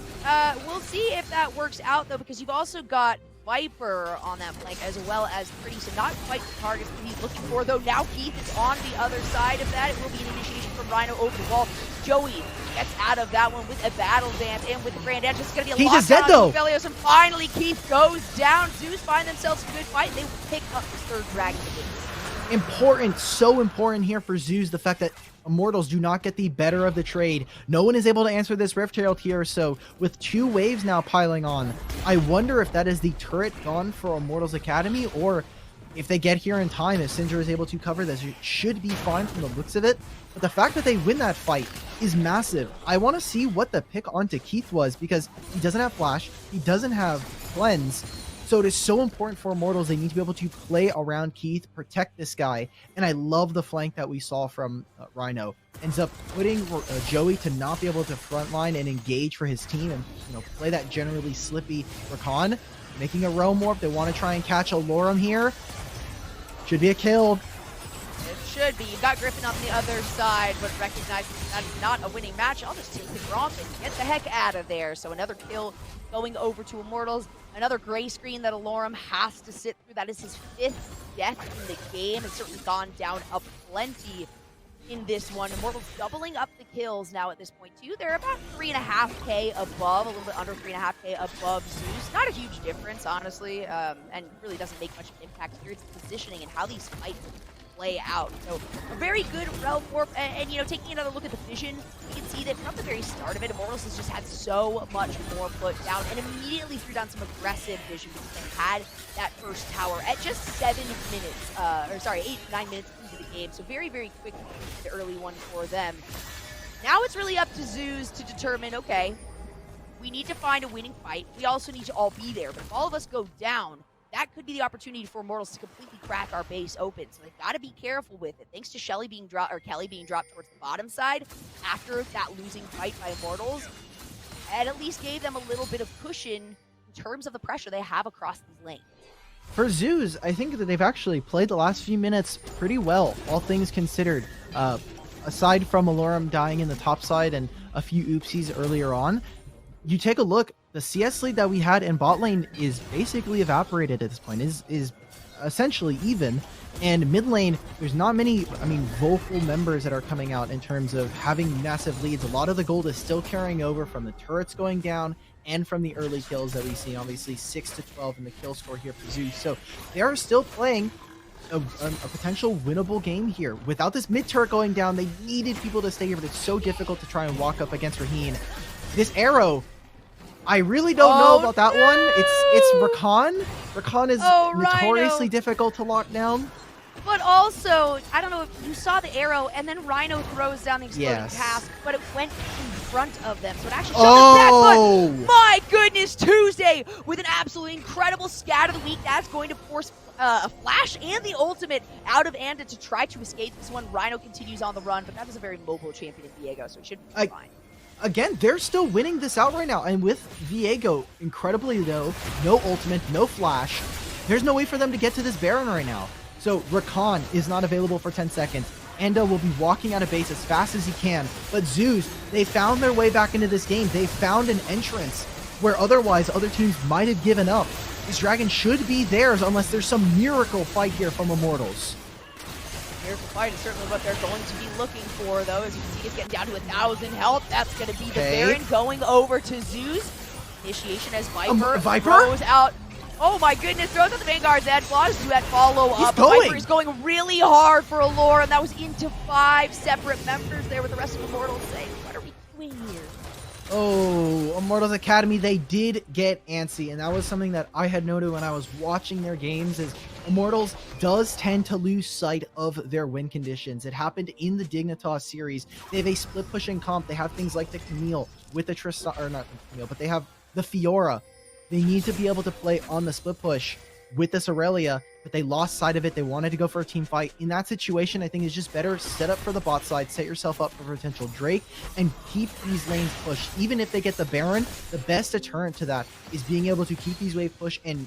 We'll see if that works out, though, because you've also got Viper on that flank, as well as Pretty, so not quite the targets that he's looking for, though now Keith is on the other side of that. It will be an initiation from Rhino over the wall. Joey gets out of that one with a battle dance and with the Grand Edge. It's going to be a Keith is dead, lockdown though. on Felios, and finally Keith goes down. ZOOS find themselves a good fight, and they will pick up this third dragon of the game. Important, so important here for ZOOS, the fact that Immortals do not get the better of the trade. No one is able to answer this Rift Herald here, so with 2 waves now piling on, I wonder if that is the turret gone for Immortals Academy, or if they get here in time, if Syndra is able to cover this. It should be fine from the looks of it, but the fact that they win that fight is massive. I want to see what the pick onto Keith was, because he doesn't have Flash, he doesn't have Cleanse, so it is so important for Immortals. They need to be able to play around Keith, protect this guy, and I love the flank that we saw from Rhino. Ends up putting Joey to not be able to frontline and engage for his team, and play that generally slippy Rakan, making a roam warp. They want to try and catch a Lorem here. Should be a kill. It should be. You got Griffin on the other side, but recognizing that is not a winning match, I'll just take the Gromp and get the heck out of there. So another kill going over to Immortals. Another gray screen that Lorem has to sit through. That is his 5th death in the game. It's certainly gone down a plenty in this one. Immortals doubling up the kills now at this point too. They're about 3.5k above, a little bit under 3.5k above ZOOS. Not a huge difference, honestly, and really doesn't make much of an impact here. It's the positioning and how these fights play out. So a very good Realm Warp, and taking another look at the vision, you can see that from the very start of it, Immortals has just had so much more put down, and immediately threw down some aggressive vision because they had that first tower at just 7 minutes, 8, 9 minutes into the game. So very, very quick, the early one for them. Now it's really up to ZOOS to determine, okay, we need to find a winning fight. We also need to all be there, but if all of us go down, that could be the opportunity for Immortals to completely crack our base open. So they've got to be careful with it. Thanks to Kelly being dropped towards the bottom side after that losing fight by Immortals, and at least gave them a little bit of cushion in terms of the pressure they have across these lanes. For ZOOS, I think that they've actually played the last few minutes pretty well, all things considered. Aside from Lorem dying in the top side and a few oopsies earlier on, you take a look, the CS lead that we had in bot lane is basically evaporated at this point, is essentially even. And mid lane, there's not many, vocal members that are coming out in terms of having massive leads. A lot of the gold is still carrying over from the turrets going down and from the early kills that we see. Obviously 6-12 in the kill score here for ZOOS. So they are still playing a potential winnable game here. Without this mid turret going down, they needed people to stay here, but it's so difficult to try and walk up against Raheen. This arrow, I really don't know about that one. It's Rakan. Rakan is notoriously difficult to lock down. But also, I don't know if you saw the arrow, and then Rhino throws down the exploding cask, but it went in front of them, so it actually showed them that. But my goodness, Tuesday with an absolutely incredible scat of the week. That's going to force a flash and the ultimate out of Anda to try to escape this one. Rhino continues on the run, but that is a very mobile champion in Viego, so it should be fine. Again, they're still winning this out right now, and with Viego, incredibly though, no ultimate, no flash, there's no way for them to get to this Baron right now. So Rakan is not available for 10 seconds. Enda will be walking out of base as fast as he can, but ZOOS, they found their way back into this game. They found an entrance where otherwise other teams might have given up. This dragon should be theirs unless there's some miracle fight here from Immortals. Miracle fight is certainly what they're going to be looking for, though. As you can see, it's getting down to 1,000 health. That's going to be the Baron going over to ZOOS. Initiation as Viper throws out. Oh my goodness, throws out the Vanguard's Edge, launches to that follow up. Viper is going really hard for Allure, and that was into 5 separate members there with the rest of Immortals saying, what are we doing here? Oh, Immortals Academy, they did get antsy, and that was something that I had noted when I was watching their games, is Immortals does tend to lose sight of their win conditions. It happened in the Dignitas series. They have a split pushing comp. They have things like the Camille with the Tristan, or not the Camille, but they have the Fiora. They need to be able to play on the split push with this Aurelia, but they lost sight of it. They wanted to go for a team fight. In that situation, I think it's just better set up for the bot side, set yourself up for potential Drake, and keep these lanes pushed. Even if they get the Baron, the best deterrent to that is being able to keep these wave push and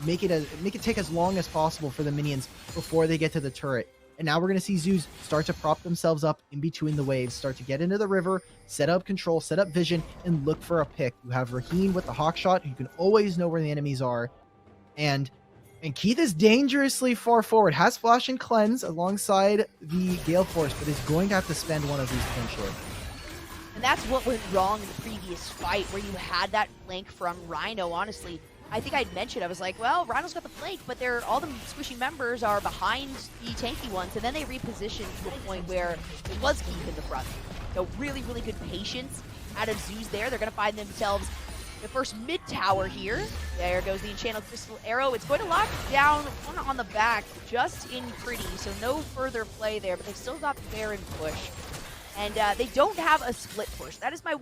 make it take as long as possible for the minions before they get to the turret. And now we're going to see ZOOS start to prop themselves up in between the waves, start to get into the river, set up control, set up vision, and look for a pick. You have Raheen with the hawk shot, who can always know where the enemies are. And Keith is dangerously far forward, has Flash and Cleanse alongside the Gale Force, but is going to have to spend one of these potentially. And that's what went wrong in the previous fight, where you had that flank from Rhino, honestly. I think I'd mentioned, I was like, well, Rhino's got the flank, but all the squishy members are behind the tanky ones, and then they repositioned to a point where it was Keith in the front. So really, really good patience out of ZOOS there. They're going to find themselves the first mid tower here. There goes the Enchanted Crystal Arrow. It's going to lock down one on the back, just in pretty, so no further play there, but they've still got Baron push. And they don't have a split push. That is my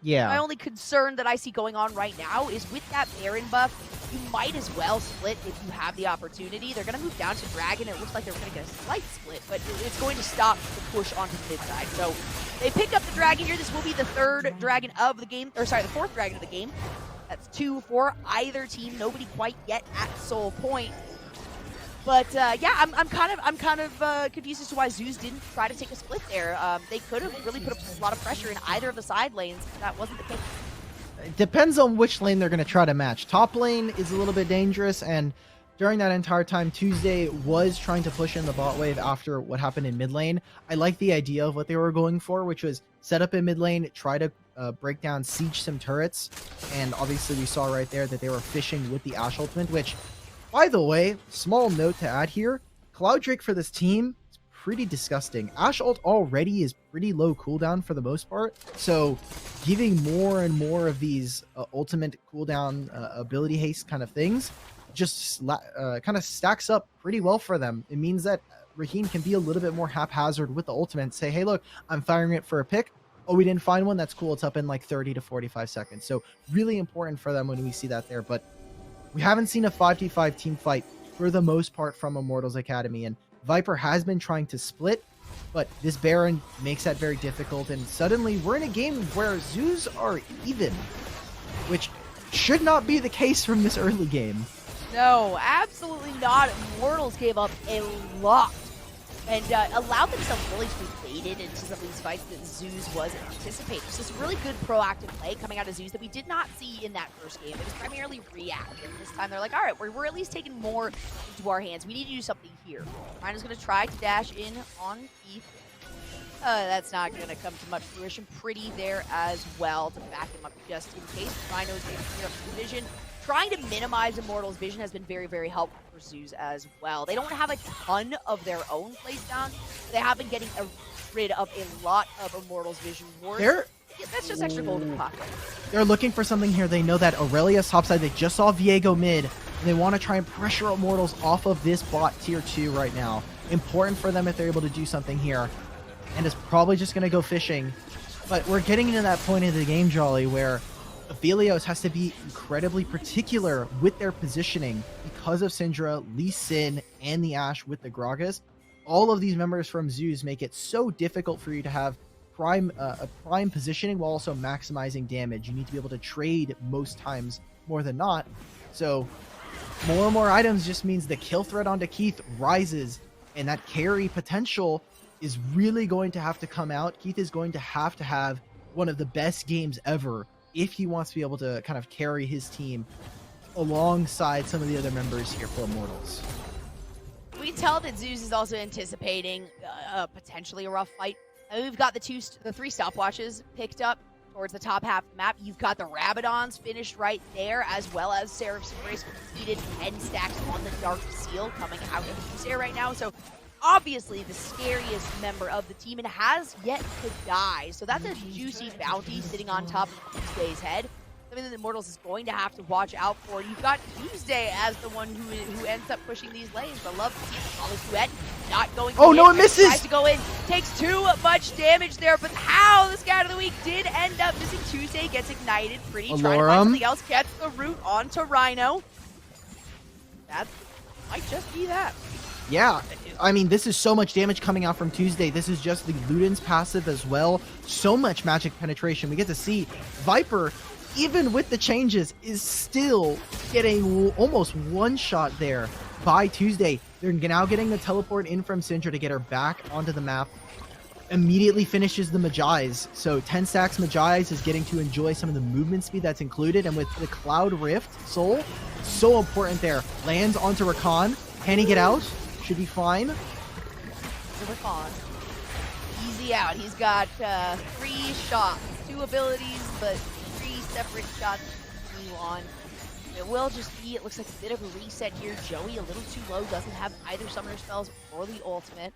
my only concern that I see going on right now is with that Baron buff, you might as well split if you have the opportunity. They're going to move down to Dragon. It looks like they're going to get a slight split, but it's going to stop the push onto the mid side. So they pick up the Dragon here. This will be the third Dragon of the game, or sorry, the fourth Dragon of the game. That's 2 for either team. Nobody quite yet at Soul Point. But yeah, I'm kind of confused as to why ZOOS didn't try to take a split there. They could have really put a lot of pressure in either of the side lanes. But that wasn't the case. It depends on which lane they're going to try to match. Top lane is a little bit dangerous, and during that entire time, Tuesday was trying to push in the bot wave after what happened in mid lane. I like the idea of what they were going for, which was set up in mid lane, try to break down, siege some turrets, and obviously we saw right there that they were fishing with the Ashe ultimate, which, by the way, small note to add here, Cloud Drake for this team is pretty disgusting. Ashe ult already is pretty low cooldown for the most part, so giving more and more of these ultimate cooldown ability haste kind of things just kind of stacks up pretty well for them. It means that Raheem can be a little bit more haphazard with the ultimate, say, hey, look, I'm firing it for a pick. Oh, we didn't find one? That's cool. It's up in like 30 to 45 seconds. So really important for them when we see that there, but we haven't seen a 5v5 team fight for the most part from Immortals Academy, and Viper has been trying to split, but this Baron makes that very difficult, and suddenly we're in a game where ZOOS are even, which should not be the case from this early game. No, absolutely not. Immortals gave up a lot and allowed themselves really to be baited into some of these fights that ZOOS was anticipating. It's just really good proactive play coming out of ZOOS that we did not see in that first game. It was primarily reactive. This time they're like, all right, we're at least taking more into our hands. We need to do something here. Rhino's going to try to dash in on Keith. That's not going to come to much fruition. Pretty there as well to back him up just in case. Rhino's able to clear up the vision. Trying to minimize Immortals' vision has been very, very helpful for ZOOS as well. They don't have a ton of their own plays down. They have been getting rid of a lot of Immortals' vision wards. That's just extra gold in the pocket. They're looking for something here. They know that Aurelia's topside. They just saw Viego mid, and they want to try and pressure Immortals off of this bot tier 2 right now. Important for them if they're able to do something here. And it's probably just going to go fishing. But we're getting into that point of the game, Jolly, where Aphelios has to be incredibly particular with their positioning because of Syndra, Lee Sin, and the Ashe with the Gragas. All of these members from ZOOS make it so difficult for you to have a prime positioning while also maximizing damage. You need to be able to trade most times more than not. So more and more items just means the kill threat onto Keith rises, and that carry potential is really going to have to come out. Keith is going to have one of the best games ever if he wants to be able to kind of carry his team alongside some of the other members here for Immortals. We can tell that ZOOS is also anticipating potentially a rough fight. We've got the 3 stopwatches picked up towards the top half of the map. You've got the Rabadons finished right there, as well as Seraph's Embrace completed 10 stacks on the Dark Seal coming out of Tuesday right now. So obviously the scariest member of the team and has yet to die. So that's a juicy bounty sitting on top of Tuesday's head. Something that Immortals is going to have to watch out for. You've got Tuesday as the one who ends up pushing these lanes. I love to see the Follow Duet not going Oh, no, it misses! Tries to go in. Takes too much damage there, but how the Scout of the Week did end up missing. Tuesday gets ignited. Pretty. Trying to find something else. Gets the root onto Rhino. That might just be that. Yeah, I mean, this is so much damage coming out from Tuesday. This is just the Luden's passive as well. So much magic penetration. We get to see Viper, even with the changes, is still getting almost one shot there by Tuesday. They're now getting the teleport in from Syndra to get her back onto the map. Immediately finishes the Magi's. So 10 stacks Magi's is getting to enjoy some of the movement speed that's included. And with the Cloud Rift Soul, So important there. Lands onto Rakan. Can he get out? Should be fine. Rakan. Easy out. He's got 3 shots. 2 abilities, but 3 separate shots to continue on. It will just be, it looks like a bit of a reset here. Joey a little too low, doesn't have either summoner spells or the ultimate.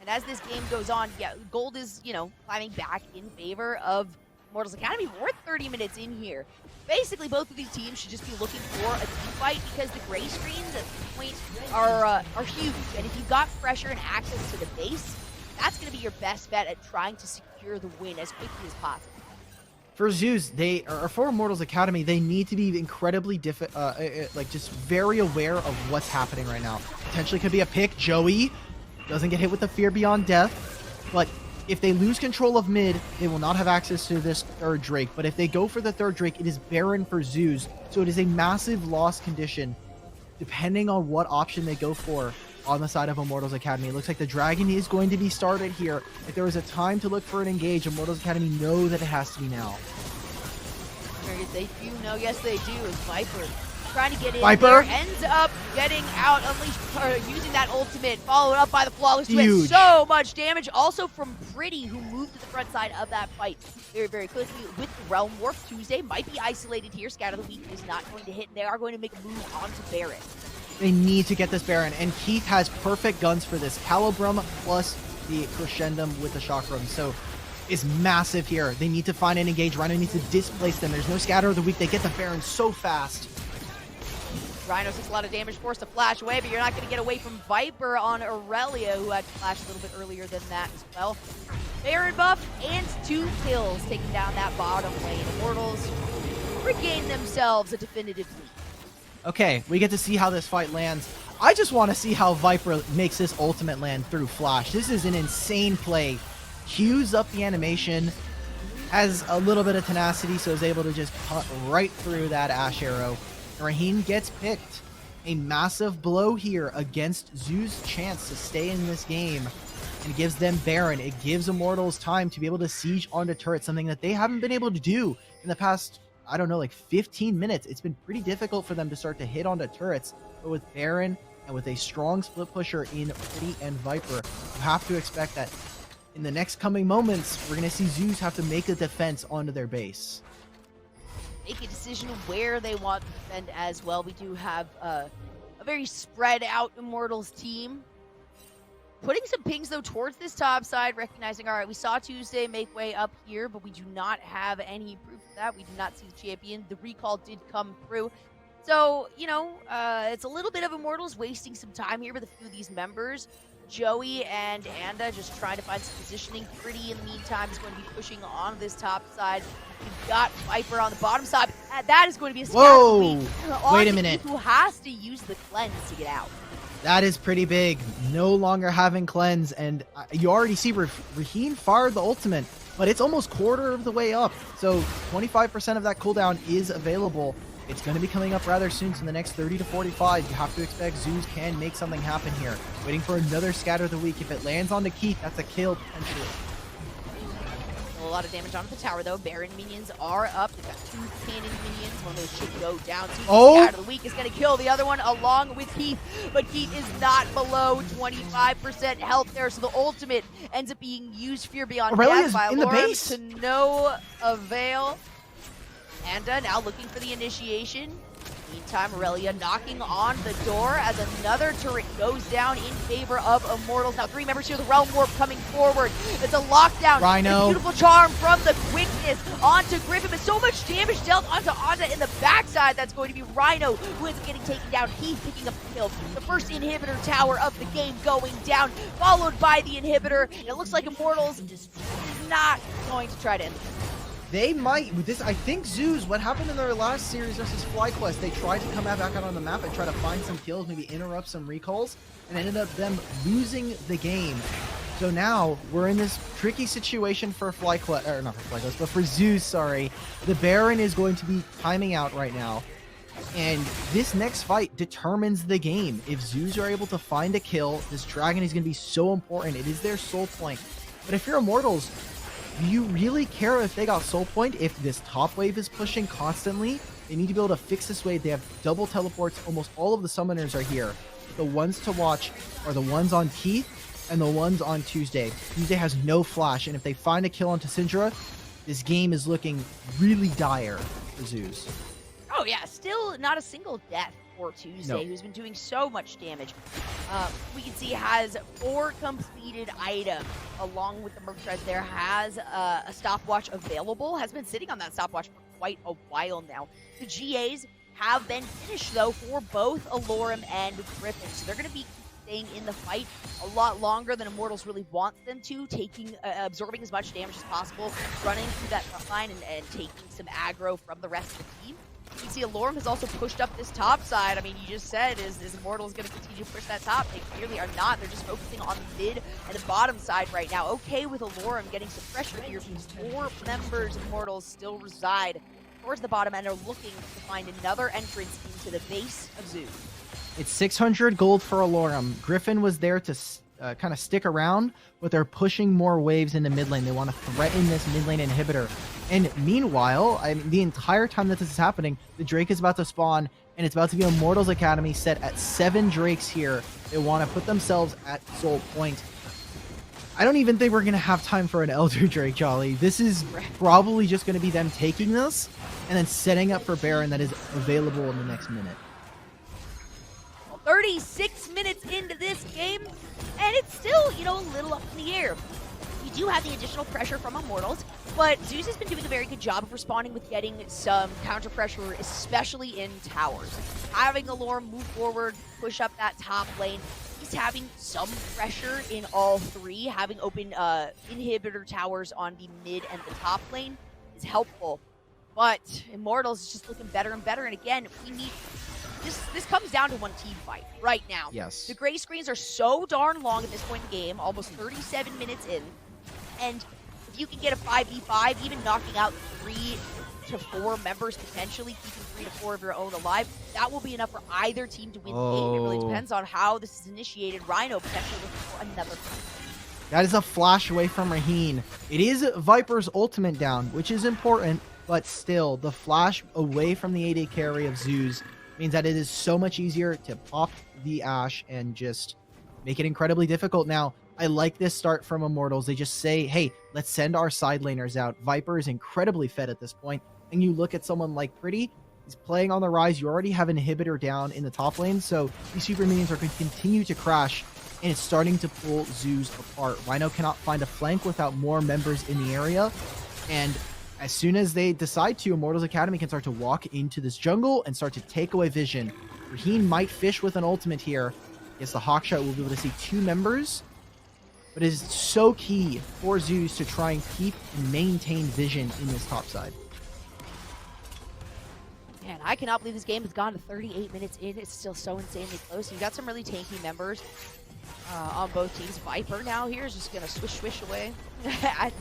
And as this game goes on, yeah, gold is, you know, climbing back in favor of Immortals Academy. We're 30 minutes in here. Basically, both of these teams should just be looking for a team fight because the gray screens at this point are huge. And if you've got pressure and access to the base, that's going to be your best bet at trying to secure the win as quickly as possible. For ZOOS, for Immortals Academy, they need to be incredibly like just very aware of what's happening right now. Potentially could be a pick. Joey doesn't get hit with the Fear Beyond Death, but if they lose control of mid, they will not have access to this third Drake. But if they go for the third Drake, it is Baron for ZOOS, so it is a massive loss condition depending on what option they go for on the side of Immortals Academy. It looks like the Dragon is going to be started here. If there was a time to look for an engage, Immortals Academy know that it has to be now. They do know, yes they do, is Viper trying to get in Viper there, ends up getting out, using that ultimate, followed up by the Flawless Huge. Twin. So much damage, also from Pretty, who moved to the front side of that fight very, very quickly with the Realm Warp. Tuesday might be isolated here. Scout of the Week is not going to hit, and they are going to make a move onto Baron. They need to get this Baron, and Keith has perfect guns for this. Calibrum plus the Crescendum with the Chakram, so is massive here. They need to find an engage. Rhino needs to displace them. There's no Scatter of the Week. They get the Baron so fast. Rhino takes a lot of damage, forced to flash away, but you're not going to get away from Viper on Aurelia, who had to flash a little bit earlier than that as well. Baron buff and 2 kills taking down that bottom lane. Immortals regain themselves a definitive lead. Okay, we get to see how this fight lands. I just want to see how Viper makes this ultimate land through Flash. This is an insane play. Cues up the animation, has a little bit of tenacity, so is able to just cut right through that Ash Arrow. Raheen gets picked. A massive blow here against ZOO's chance to stay in this game, and gives them Baron. It gives Immortals time to be able to siege onto turrets, something that they haven't been able to do in the past, I don't know, like 15 minutes. It's been pretty difficult for them to start to hit onto turrets, but with Baron and with a strong split pusher in Pretty and Viper, you have to expect that in the next coming moments, we're going to see ZOOS have to make a defense onto their base. Make a decision where they want to defend as well. We do have a very spread out Immortals team. Putting some pings, though, towards this top side, recognizing, all right, we saw Tuesday make way up here, but we do not have any proof of that. We do not see the champion. The recall did come through. So, you know, it's a little bit of Immortals wasting some time here with a few of these members. Joey and Anda just trying to find some positioning. Pretty, in the meantime, is going to be pushing on this top side. You've got Viper on the bottom side. That is going to be a Whoa! Wait a minute. Who has to use the cleanse to get out. That is pretty big. No longer having cleanse, and you already see Raheen fired the ultimate, but it's almost quarter of the way up. So 25% of that cooldown is available. It's going to be coming up rather soon, so in the next 30 to 45, you have to expect ZOOS can make something happen here. Waiting for another Scatter of the Week. If it lands on the Keith, that's a kill potentially. A lot of damage onto the tower, though. Baron minions are up. They've got 2 cannon minions. One of those should go down. Scatter of the Week is going to kill the other one along with Keith, but Keith is not below 25% health there, so the ultimate ends up being used. Fear Beyond Death by Lawrence to no avail. Anda now looking for the initiation. Meantime, Aurelia knocking on the door as another turret goes down in favor of Immortals. Now 3 members here, the Realm Warp coming forward. It's a lockdown. Rhino. A beautiful charm from the quickness onto Griffin, but so much damage dealt onto Anda in the backside. That's going to be Rhino, who is getting taken down. He's picking up the kill. The first inhibitor tower of the game going down, followed by the inhibitor. And it looks like Immortals is not going to try to end it. They might. With this, I think ZOOS, what happened in their last series versus FlyQuest, they tried to come back out on the map and try to find some kills, maybe interrupt some recalls, and ended up them losing the game. So now we're in this tricky situation for FlyQuest, or not for FlyQuest, but for ZOOS, sorry. The Baron is going to be timing out right now. And this next fight determines the game. If ZOOS are able to find a kill, this Dragon is going to be so important. It is their soul point. But if you're Immortals, do you really care if they got soul point? If this top wave is pushing constantly, they need to be able to fix this wave. They have double teleports. Almost all of the summoners are here. The ones to watch are the ones on Keith and the ones on Tuesday. Tuesday has no flash, and if they find a kill onto Syndra, this game is looking really dire for ZOOS. Oh yeah, still not a single death for Tuesday, No. who's been doing so much damage. We can see has 4 completed items along with the merc treads. There has a stopwatch available, has been sitting on that stopwatch for quite a while now. The GAs have been finished though for both Alorum and Griffin, so they're going to be staying in the fight a lot longer than Immortals really want them to, absorbing as much damage as possible, running through that front line and taking some aggro from the rest of the team. You can see Alorum has also pushed up this top side. I mean, you just said, is Immortals going to continue to push that top? They clearly are not. They're just focusing on the mid and the bottom side right now. Okay with Alorum getting some pressure here because 4 members of Immortals still reside towards the bottom and are looking to find another entrance into the base of ZOOS. It's 600 gold for Alorum. Griffin was there to kind of stick around, but they're pushing more waves into mid lane. They want to threaten this mid lane inhibitor. And meanwhile, I mean, the entire time that this is happening, the Drake is about to spawn, and it's about to be Immortals Academy set at 7 Drakes here. They want to put themselves at soul point. I don't even think we're going to have time for an Elder Drake, Jolly. This is probably just going to be them taking this and then setting up for Baron that is available in the next minute. 36 minutes into this game, and it's still, you know, a little up in the air. You do have the additional pressure from Immortals, but ZOOS has been doing a very good job of responding with getting some counter pressure, especially in towers. Having Alorum move forward, push up that top lane, he's having some pressure in all 3. Having open inhibitor towers on the mid and the top lane is helpful, but Immortals is just looking better and better, and again, we need... This comes down to one team fight right now. Yes. The gray screens are so darn long at this point in the game, almost 37 minutes in. And if you can get a 5v5, even knocking out 3 to 4 members potentially, keeping 3 to 4 of your own alive, that will be enough for either team to win the game. It really depends on how this is initiated. Rhino potentially looking for another fight. That is a flash away from Raheen. It is Viper's ultimate down, which is important, but still, the flash away from the AD carry of ZOOS means that it is so much easier to pop the Ashe and just make it incredibly difficult. Now, I like this start from Immortals. They just say, hey, let's send our side laners out. Viper is incredibly fed at this point, and you look at someone like Pretty, he's playing on the rise. You already have an inhibitor down in the top lane, so these super minions are going to continue to crash, and it's starting to pull ZOOS apart. Rhino cannot find a flank without more members in the area, and as soon as they decide to, Immortals Academy can start to walk into this jungle and start to take away vision. Raheen might fish with an ultimate here. Yes, the Hawkshot will be able to see 2 members, but it is so key for ZOOS to try and keep and maintain vision in this top side. Man, I cannot believe this game has gone to 38 minutes in. It's still so insanely close. You've got some really tanky members on both teams. Viper now here is just going to swish away at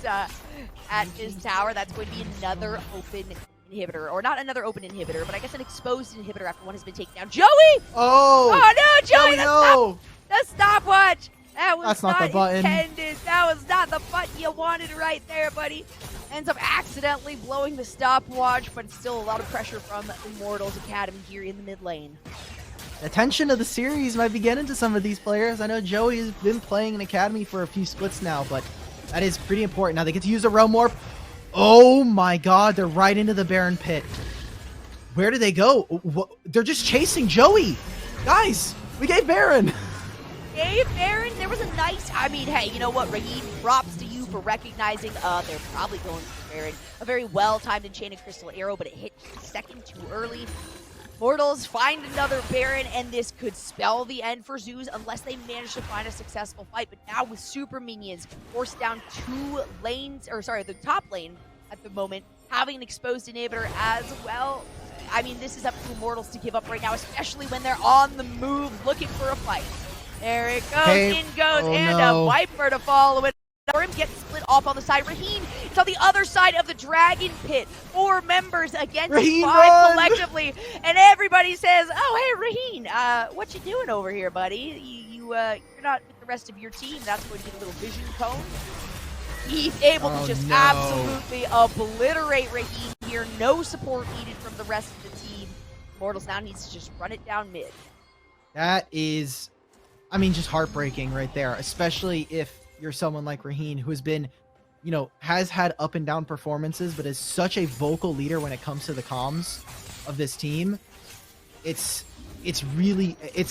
his tower. That's going to be another open inhibitor. Or not another open inhibitor, but I guess an exposed inhibitor after one has been taken down. Joey! Oh! Oh no, Joey! Oh, no! The stopwatch! That's not the button. Intended. That was not the button you wanted right there, buddy. Ends up accidentally blowing the stopwatch, but still a lot of pressure from Immortals Academy here in the mid lane. The tension of the series might be getting to some of these players. I know Joey has been playing in Academy for a few splits now, but that is pretty important. Now they get to use a Realm Warp. Oh my god, they're right into the Baron pit. Where do they go? They're just chasing Joey. Guys, we gave Baron. Gave Baron, there was a nice, I mean, hey, you know what, Raheem, props to you for recognizing they're probably going for Baron. A very well-timed Enchanted Crystal Arrow, but it hit a second too early. Mortals find another Baron, and this could spell the end for ZOOS unless they manage to find a successful fight. But now with super minions, forced down 2 lanes, or sorry, the top lane at the moment, having an exposed inhibitor as well. I mean, this is up to Immortals to give up right now, especially when they're on the move looking for a fight. There it goes, in goes, and a Viper to follow it. Him gets split off on the side. Raheen is on the other side of the Dragon Pit. 4 members against Raheen 5 collectively, and everybody says, "Oh, hey, Raheen, what you doing over here, buddy? You're not with the rest of your team. That's going to get a little vision cone." He's able to Oh, just no. absolutely obliterate Raheem here. No support needed from the rest of the team. Immortals now needs to just run it down mid. That is, I mean, just heartbreaking right there, especially if you're someone like Raheem who has been, you know, has had up and down performances, but is such a vocal leader when it comes to the comms of this team. It's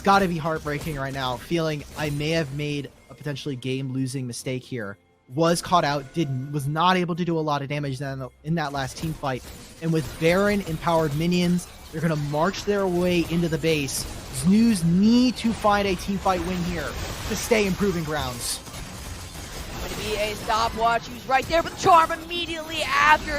got to be heartbreaking right now, feeling I may have made a potentially game-losing mistake here. Was caught out, was not able to do a lot of damage in that last team fight. And with Baron empowered minions, they're going to march their way into the base. ZOOS need to find a team fight win here to stay in Proving Grounds. Going to be a stopwatch. He's right there with the charm immediately after.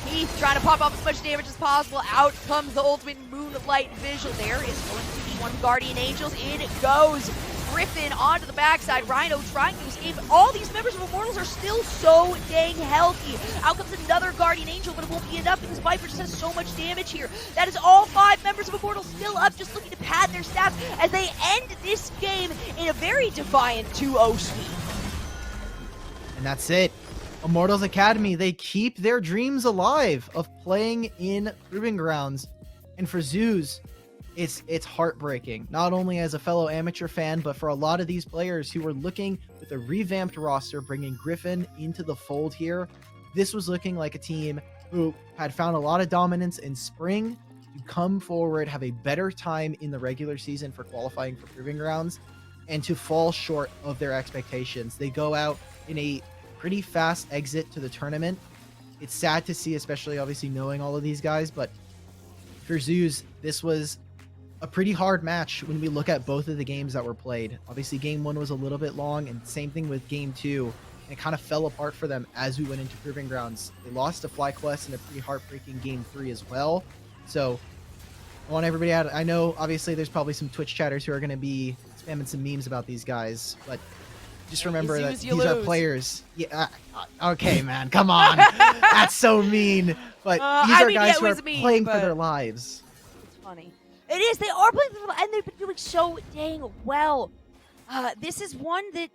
Heath trying to pop off as much damage as possible. Out comes the ultimate Moonlight Visual. There is going to be one Guardian Angels. In it goes. Griffin onto the backside. Rhino trying to escape. All these members of Immortals are still so dang healthy. Out comes another Guardian Angel, but it won't be enough because Viper just has so much damage here. That is all 5 members of Immortals still up, just looking to pad their stats as they end this game in a very defiant 2-0 sweep. And that's it. Immortals Academy, they keep their dreams alive of playing in Proving Grounds. And for ZOOS, it's heartbreaking, not only as a fellow amateur fan, but for a lot of these players who were looking with a revamped roster, bringing Griffin into the fold here. This was looking like a team who had found a lot of dominance in spring to come forward, have a better time in the regular season for qualifying for Proving Grounds, and to fall short of their expectations. They go out in a pretty fast exit to the tournament. It's sad to see, especially obviously knowing all of these guys, but for ZOOS, this was a pretty hard match when we look at both of the games that were played. Obviously, game 1 was a little bit long, and same thing with game 2. And it kind of fell apart for them as we went into Proving Grounds. They lost to FlyQuest in a pretty heartbreaking game 3 as well. So I want everybody out. I know, obviously, there's probably some Twitch chatters who are going to be spamming some memes about these guys, but just remember that these are players. Yeah, okay, man, come on. That's so mean. But these are guys who are playing for their lives. It's funny. It is. They are playing for them, and they've been doing so dang well. This is one that,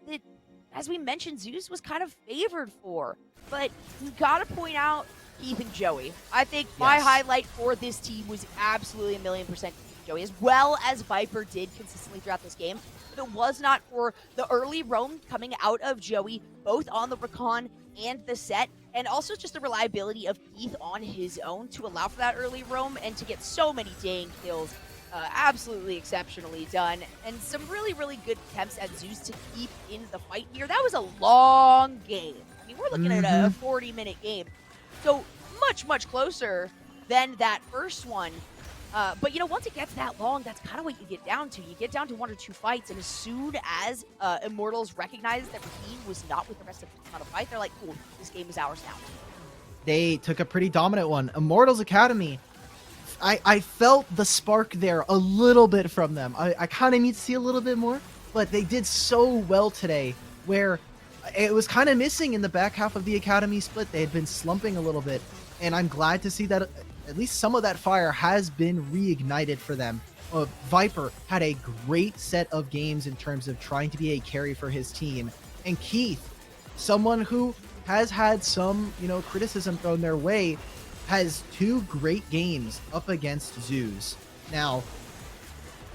as we mentioned, ZOOS was kind of favored for. But you got to point out Keith and Joey. I think my highlight for this team was absolutely 1,000,000% Joey, as well as Viper did consistently throughout this game. If it was not for the early roam coming out of Joey, both on the recon and the set, and also just the reliability of Keith on his own to allow for that early roam and to get so many dang kills. Absolutely exceptionally done. And some really, really good attempts at ZOOS to keep in the fight here. That was a long game. I mean, we're looking at a 40-minute game. So much, much closer than that first one. But, you know, once it gets that long, that's kind of what you get down to. You get down to 1 or 2 fights, and as soon as Immortals recognized that Raheem was not with the rest of the team on a fight, they're like, cool, this game is ours now. They took a pretty dominant one. Immortals Academy, I felt the spark there a little bit from them. I kind of need to see a little bit more, but they did so well today, where it was kind of missing in the back half of the Academy split. They had been slumping a little bit, and I'm glad to see that at least some of that fire has been reignited for them. Viper had a great set of games in terms of trying to be a carry for his team. And Keith, someone who has had some, you know, criticism thrown their way, has 2 great games up against ZOOS. Now,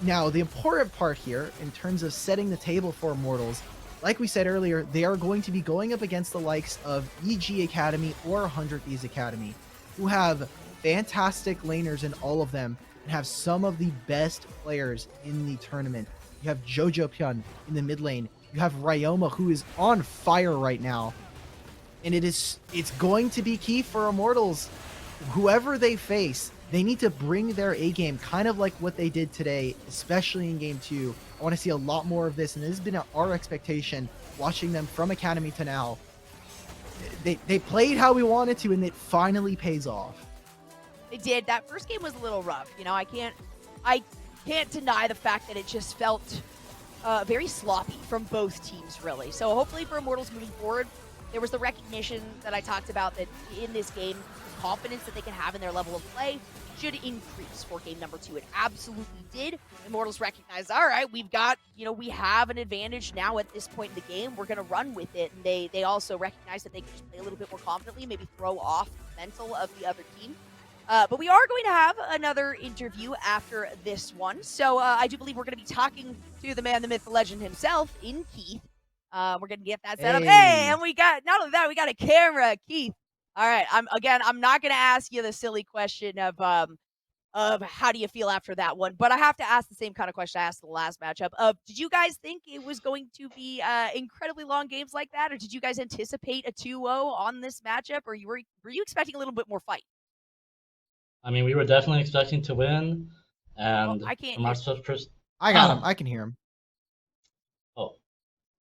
the important part here, in terms of setting the table for Immortals, like we said earlier, they are going to be going up against the likes of EG Academy or 100 Thieves Academy, who have fantastic laners in all of them and have some of the best players in the tournament. You have Jojo Pyun in the mid lane. You have Ryoma, who is on fire right now. And it's going to be key for Immortals. Whoever they face, they need to bring their A game, kind of like what they did today, especially in game 2. I want to see a lot more of this, and this has been our expectation watching them from Academy to now. They played how we wanted to, and it finally pays off. They did. That first game was a little rough. You know, I can't deny the fact that it just felt very sloppy from both teams, really. So hopefully for Immortals moving forward, there was the recognition that I talked about that in this game, the confidence that they can have in their level of play should increase for game number 2. It absolutely did. Immortals recognized, all right, we've got, we have an advantage now at this point in the game. We're going to run with it. And they also recognize that they can just play a little bit more confidently, maybe throw off the mental of the other team. But we are going to have another interview after this one. So I do believe we're going to be talking to the man, the myth, the legend himself in Keith. We're going to get that set up. Hey, and we got, not only that, we got a camera, Keith. All right, I'm not going to ask you the silly question of how do you feel after that one, but I have to ask the same kind of question I asked in the last matchup. Did you guys think it was going to be incredibly long games like that, or did you guys anticipate a 2-0 on this matchup, or were you expecting a little bit more fight? I mean, we were definitely expecting to win, and I can't from our hear. perspective, I got him. I can hear him. oh,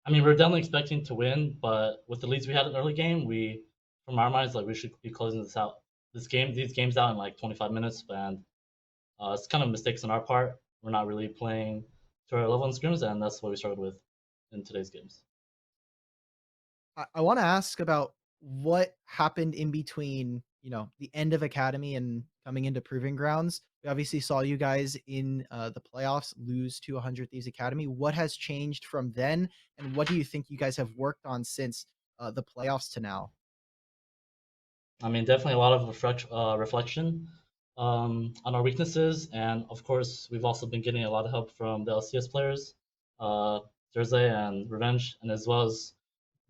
I mean, we were definitely expecting to win, but with the leads we had in the early game, from our minds, like we should be closing these games out in like 25 minutes, and it's kind of mistakes on our part. We're not really playing to our level in scrims, and that's what we struggled with in today's games. I want to ask about what happened in between, the end of Academy and coming into Proving Grounds. We obviously saw you guys in the playoffs lose to 100 Thieves Academy. What has changed from then, and what do you think you guys have worked on since the playoffs to now? I mean, definitely a lot of reflection on our weaknesses, and of course, we've also been getting a lot of help from the LCS players, Thursday and Revenge, and as well as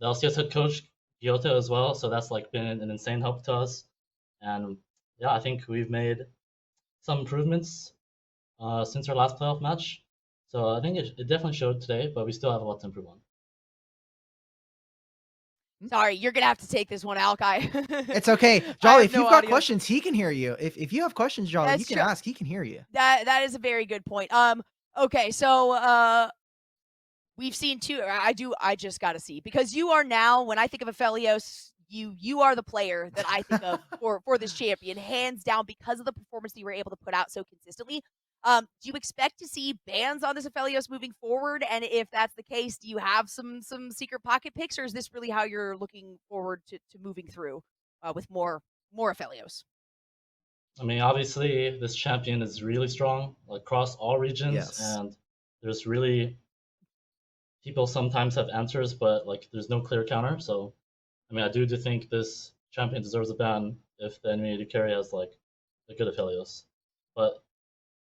the LCS head coach Giotto as well. So that's like been an insane help to us, and yeah, I think we've made some improvements since our last playoff match. So I think it definitely showed today, but we still have a lot to improve on. Sorry, you're gonna have to take this one, Alki. It's okay, Jolly. If you've got questions, he can hear you. If you have questions, Jolly, you can ask. He can hear you. That is a very good point. Okay, so we've seen two. I just gotta see, because you are now, when I think of Aphelios, you are the player that I think of for this champion, hands down, because of the performance that you were able to put out so consistently. Do you expect to see bans on this Aphelios moving forward? And if that's the case, do you have some secret pocket picks, or is this really how you're looking forward to moving through with more Aphelios? I mean, obviously, this champion is really strong across all regions, Yes. and there's really people sometimes have answers, but like there's no clear counter. So, I mean, I do think this champion deserves a ban if the enemy AD carry has like a good Aphelios. But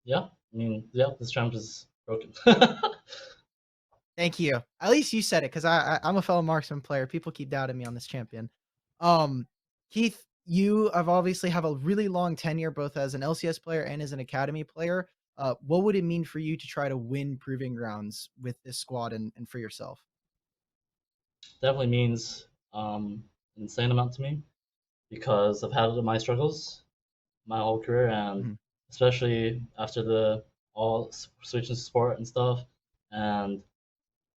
yeah, I mean, yeah, this champ is broken. Thank you. At least you said it, because I'm a fellow marksman player. People keep doubting me on this champion. Keith, you have obviously have a really long tenure, both as an LCS player and as an Academy player. What would it mean for you to try to win Proving Grounds with this squad and for yourself? Definitely means an insane amount to me because I've had my struggles my whole career, and especially after the all switching to sport and stuff, and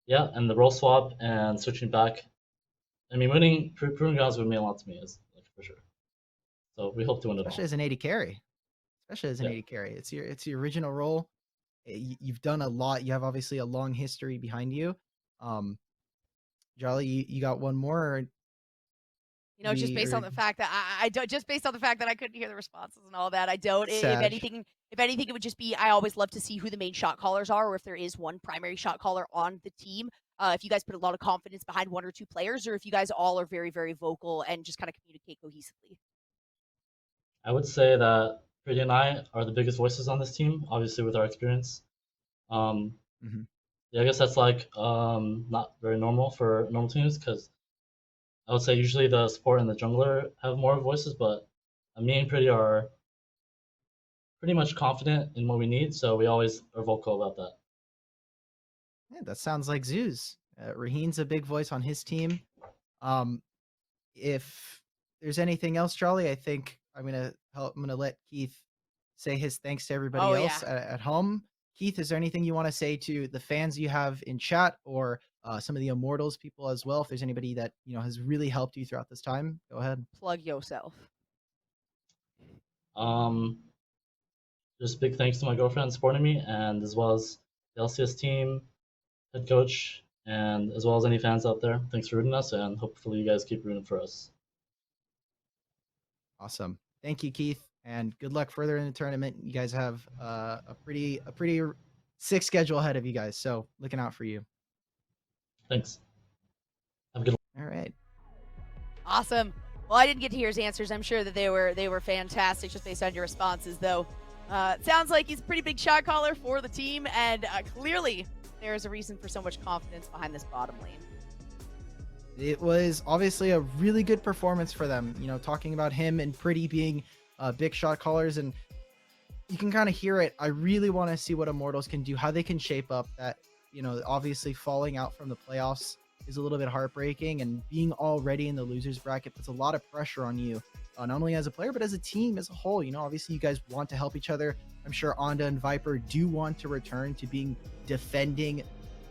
yeah, and the role swap and switching back. I mean, winning Proving Grounds would mean a lot to me, is like for sure. So we hope to win it all. Especially as an AD carry. It's your original role. You've done a lot. You have obviously a long history behind you. Jolly, you got one more? Or just based on the fact that I don't, just based on the fact that I couldn't hear the responses and all that, I don't. If anything, it would just be, I always love to see who the main shot callers are, or if there is one primary shot caller on the team. If you guys put a lot of confidence behind one or two players, or if you guys all are very, very vocal and just kind of communicate cohesively. I would say that Pretty and I are the biggest voices on this team, obviously with our experience. Yeah, I guess that's like not very normal for normal teams, because I would say usually the support and the jungler have more voices, but me and Pretty are pretty much confident in what we need, so we always are vocal about that. Yeah, that sounds like ZOOS. Raheen's a big voice on his team. If there's anything else, Jolly, I think I'm gonna let Keith say his thanks to everybody else at home. Keith, is there anything you want to say to the fans you have in chat, or some of the Immortals people as well? If there's anybody that has really helped you throughout this time, go ahead. Plug yourself. Just big thanks to my girlfriend supporting me, and as well as the LCS team, head coach, And as well as any fans out there, thanks for rooting us, and hopefully you guys keep rooting for us. Awesome. Thank you, Keith, and good luck further in the tournament. You guys have a pretty sick schedule ahead of you guys, so looking out for you. Thanks. Have a good one. All right. Awesome. Well, I didn't get to hear his answers. I'm sure that they were fantastic just based on your responses, though. Sounds like he's a pretty big shot caller for the team, and clearly there is a reason for so much confidence behind this bottom lane. It was obviously a really good performance for them. You know, talking about him and Pretty being big shot callers, and you can kind of hear it. I really want to see what Immortals can do, how they can shape up. That, you know, obviously falling out from the playoffs is a little bit heartbreaking, and being already in the losers bracket puts a lot of pressure on you, not only as a player but as a team as a whole. You know, obviously you guys want to help each other. I'm sure Onda and Viper do want to return to being defending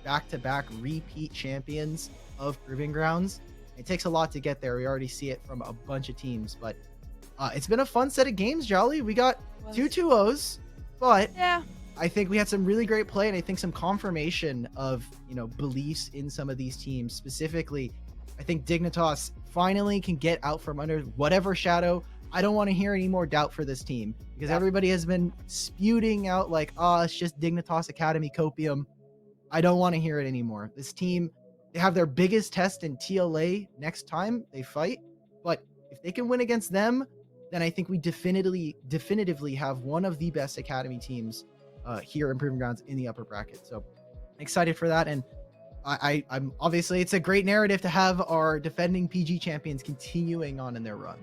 back-to-back repeat champions of Proving Grounds. It takes a lot to get there. We already see it from a bunch of teams, but it's been a fun set of games, Jolly. We got 2 2-0s, but yeah, I think we had some really great play, and I think some confirmation of, you know, beliefs in some of these teams. Specifically, I think Dignitas finally can get out from under whatever shadow. I don't want to hear any more doubt for this team, because everybody has been spewing out like, it's just Dignitas Academy copium. I don't want to hear it anymore. This team, they have their biggest test in TLA next time they fight, but if they can win against them, then I think we definitively have one of the best Academy teams here in Proving Grounds in the upper bracket. So excited for that. And I'm obviously, it's a great narrative to have our defending PG champions continuing on in their run.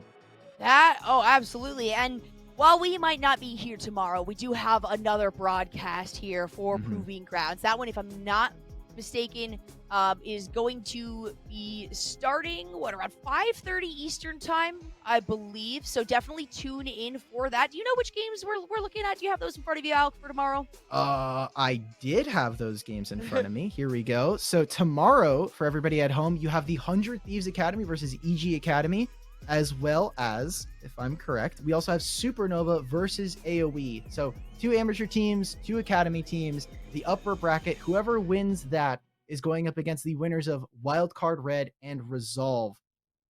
Absolutely. And while we might not be here tomorrow, we do have another broadcast here for Proving Grounds. That one, if I'm not mistaken, is going to be starting around 5:30 Eastern time, I believe. So definitely tune in for that. Do you know which games we're looking at? Do you have those in front of you, Alec, for tomorrow? I did have those games in front of me. Here we go. So tomorrow, for everybody at home, you have the 100 Thieves Academy versus EG Academy, as well as, if I'm correct, we also have Supernova versus AoE. So 2 amateur teams, 2 academy teams, the upper bracket. Whoever wins that is going up against the winners of Wildcard Red and Resolve.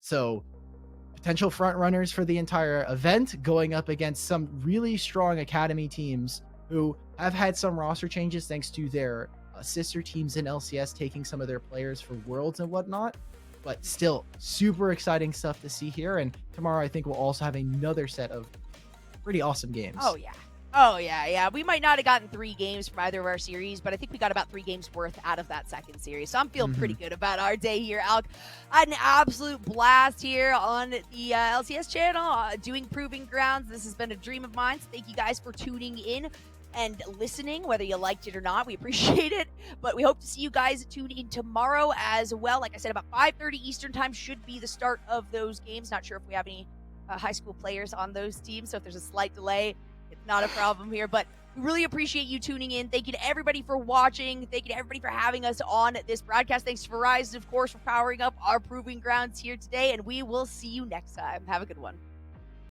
So potential front runners for the entire event going up against some really strong academy teams who have had some roster changes thanks to their sister teams in LCS taking some of their players for Worlds and whatnot. But still, super exciting stuff to see here. And tomorrow, I think we'll also have another set of pretty awesome games. Oh, yeah. We might not have gotten 3 games from either of our series, but I think we got about 3 games worth out of that second series. So I'm feeling pretty good about our day here, Alec. I had an absolute blast here on the LCS channel doing Proving Grounds. This has been a dream of mine. So thank you guys for tuning in and listening, whether you liked it or not. We appreciate it, but we hope to see you guys tune in tomorrow as well. Like I said, about 5:30 Eastern time should be the start of those games. Not sure if we have any high school players on those teams, so if there's a slight delay, it's not a problem here, but we really appreciate you tuning in. Thank you to everybody for watching. Thank you to everybody for having us on this broadcast. Thanks to Verizon, of course, for powering up our Proving Grounds here today, and we will see you next time. Have a good one.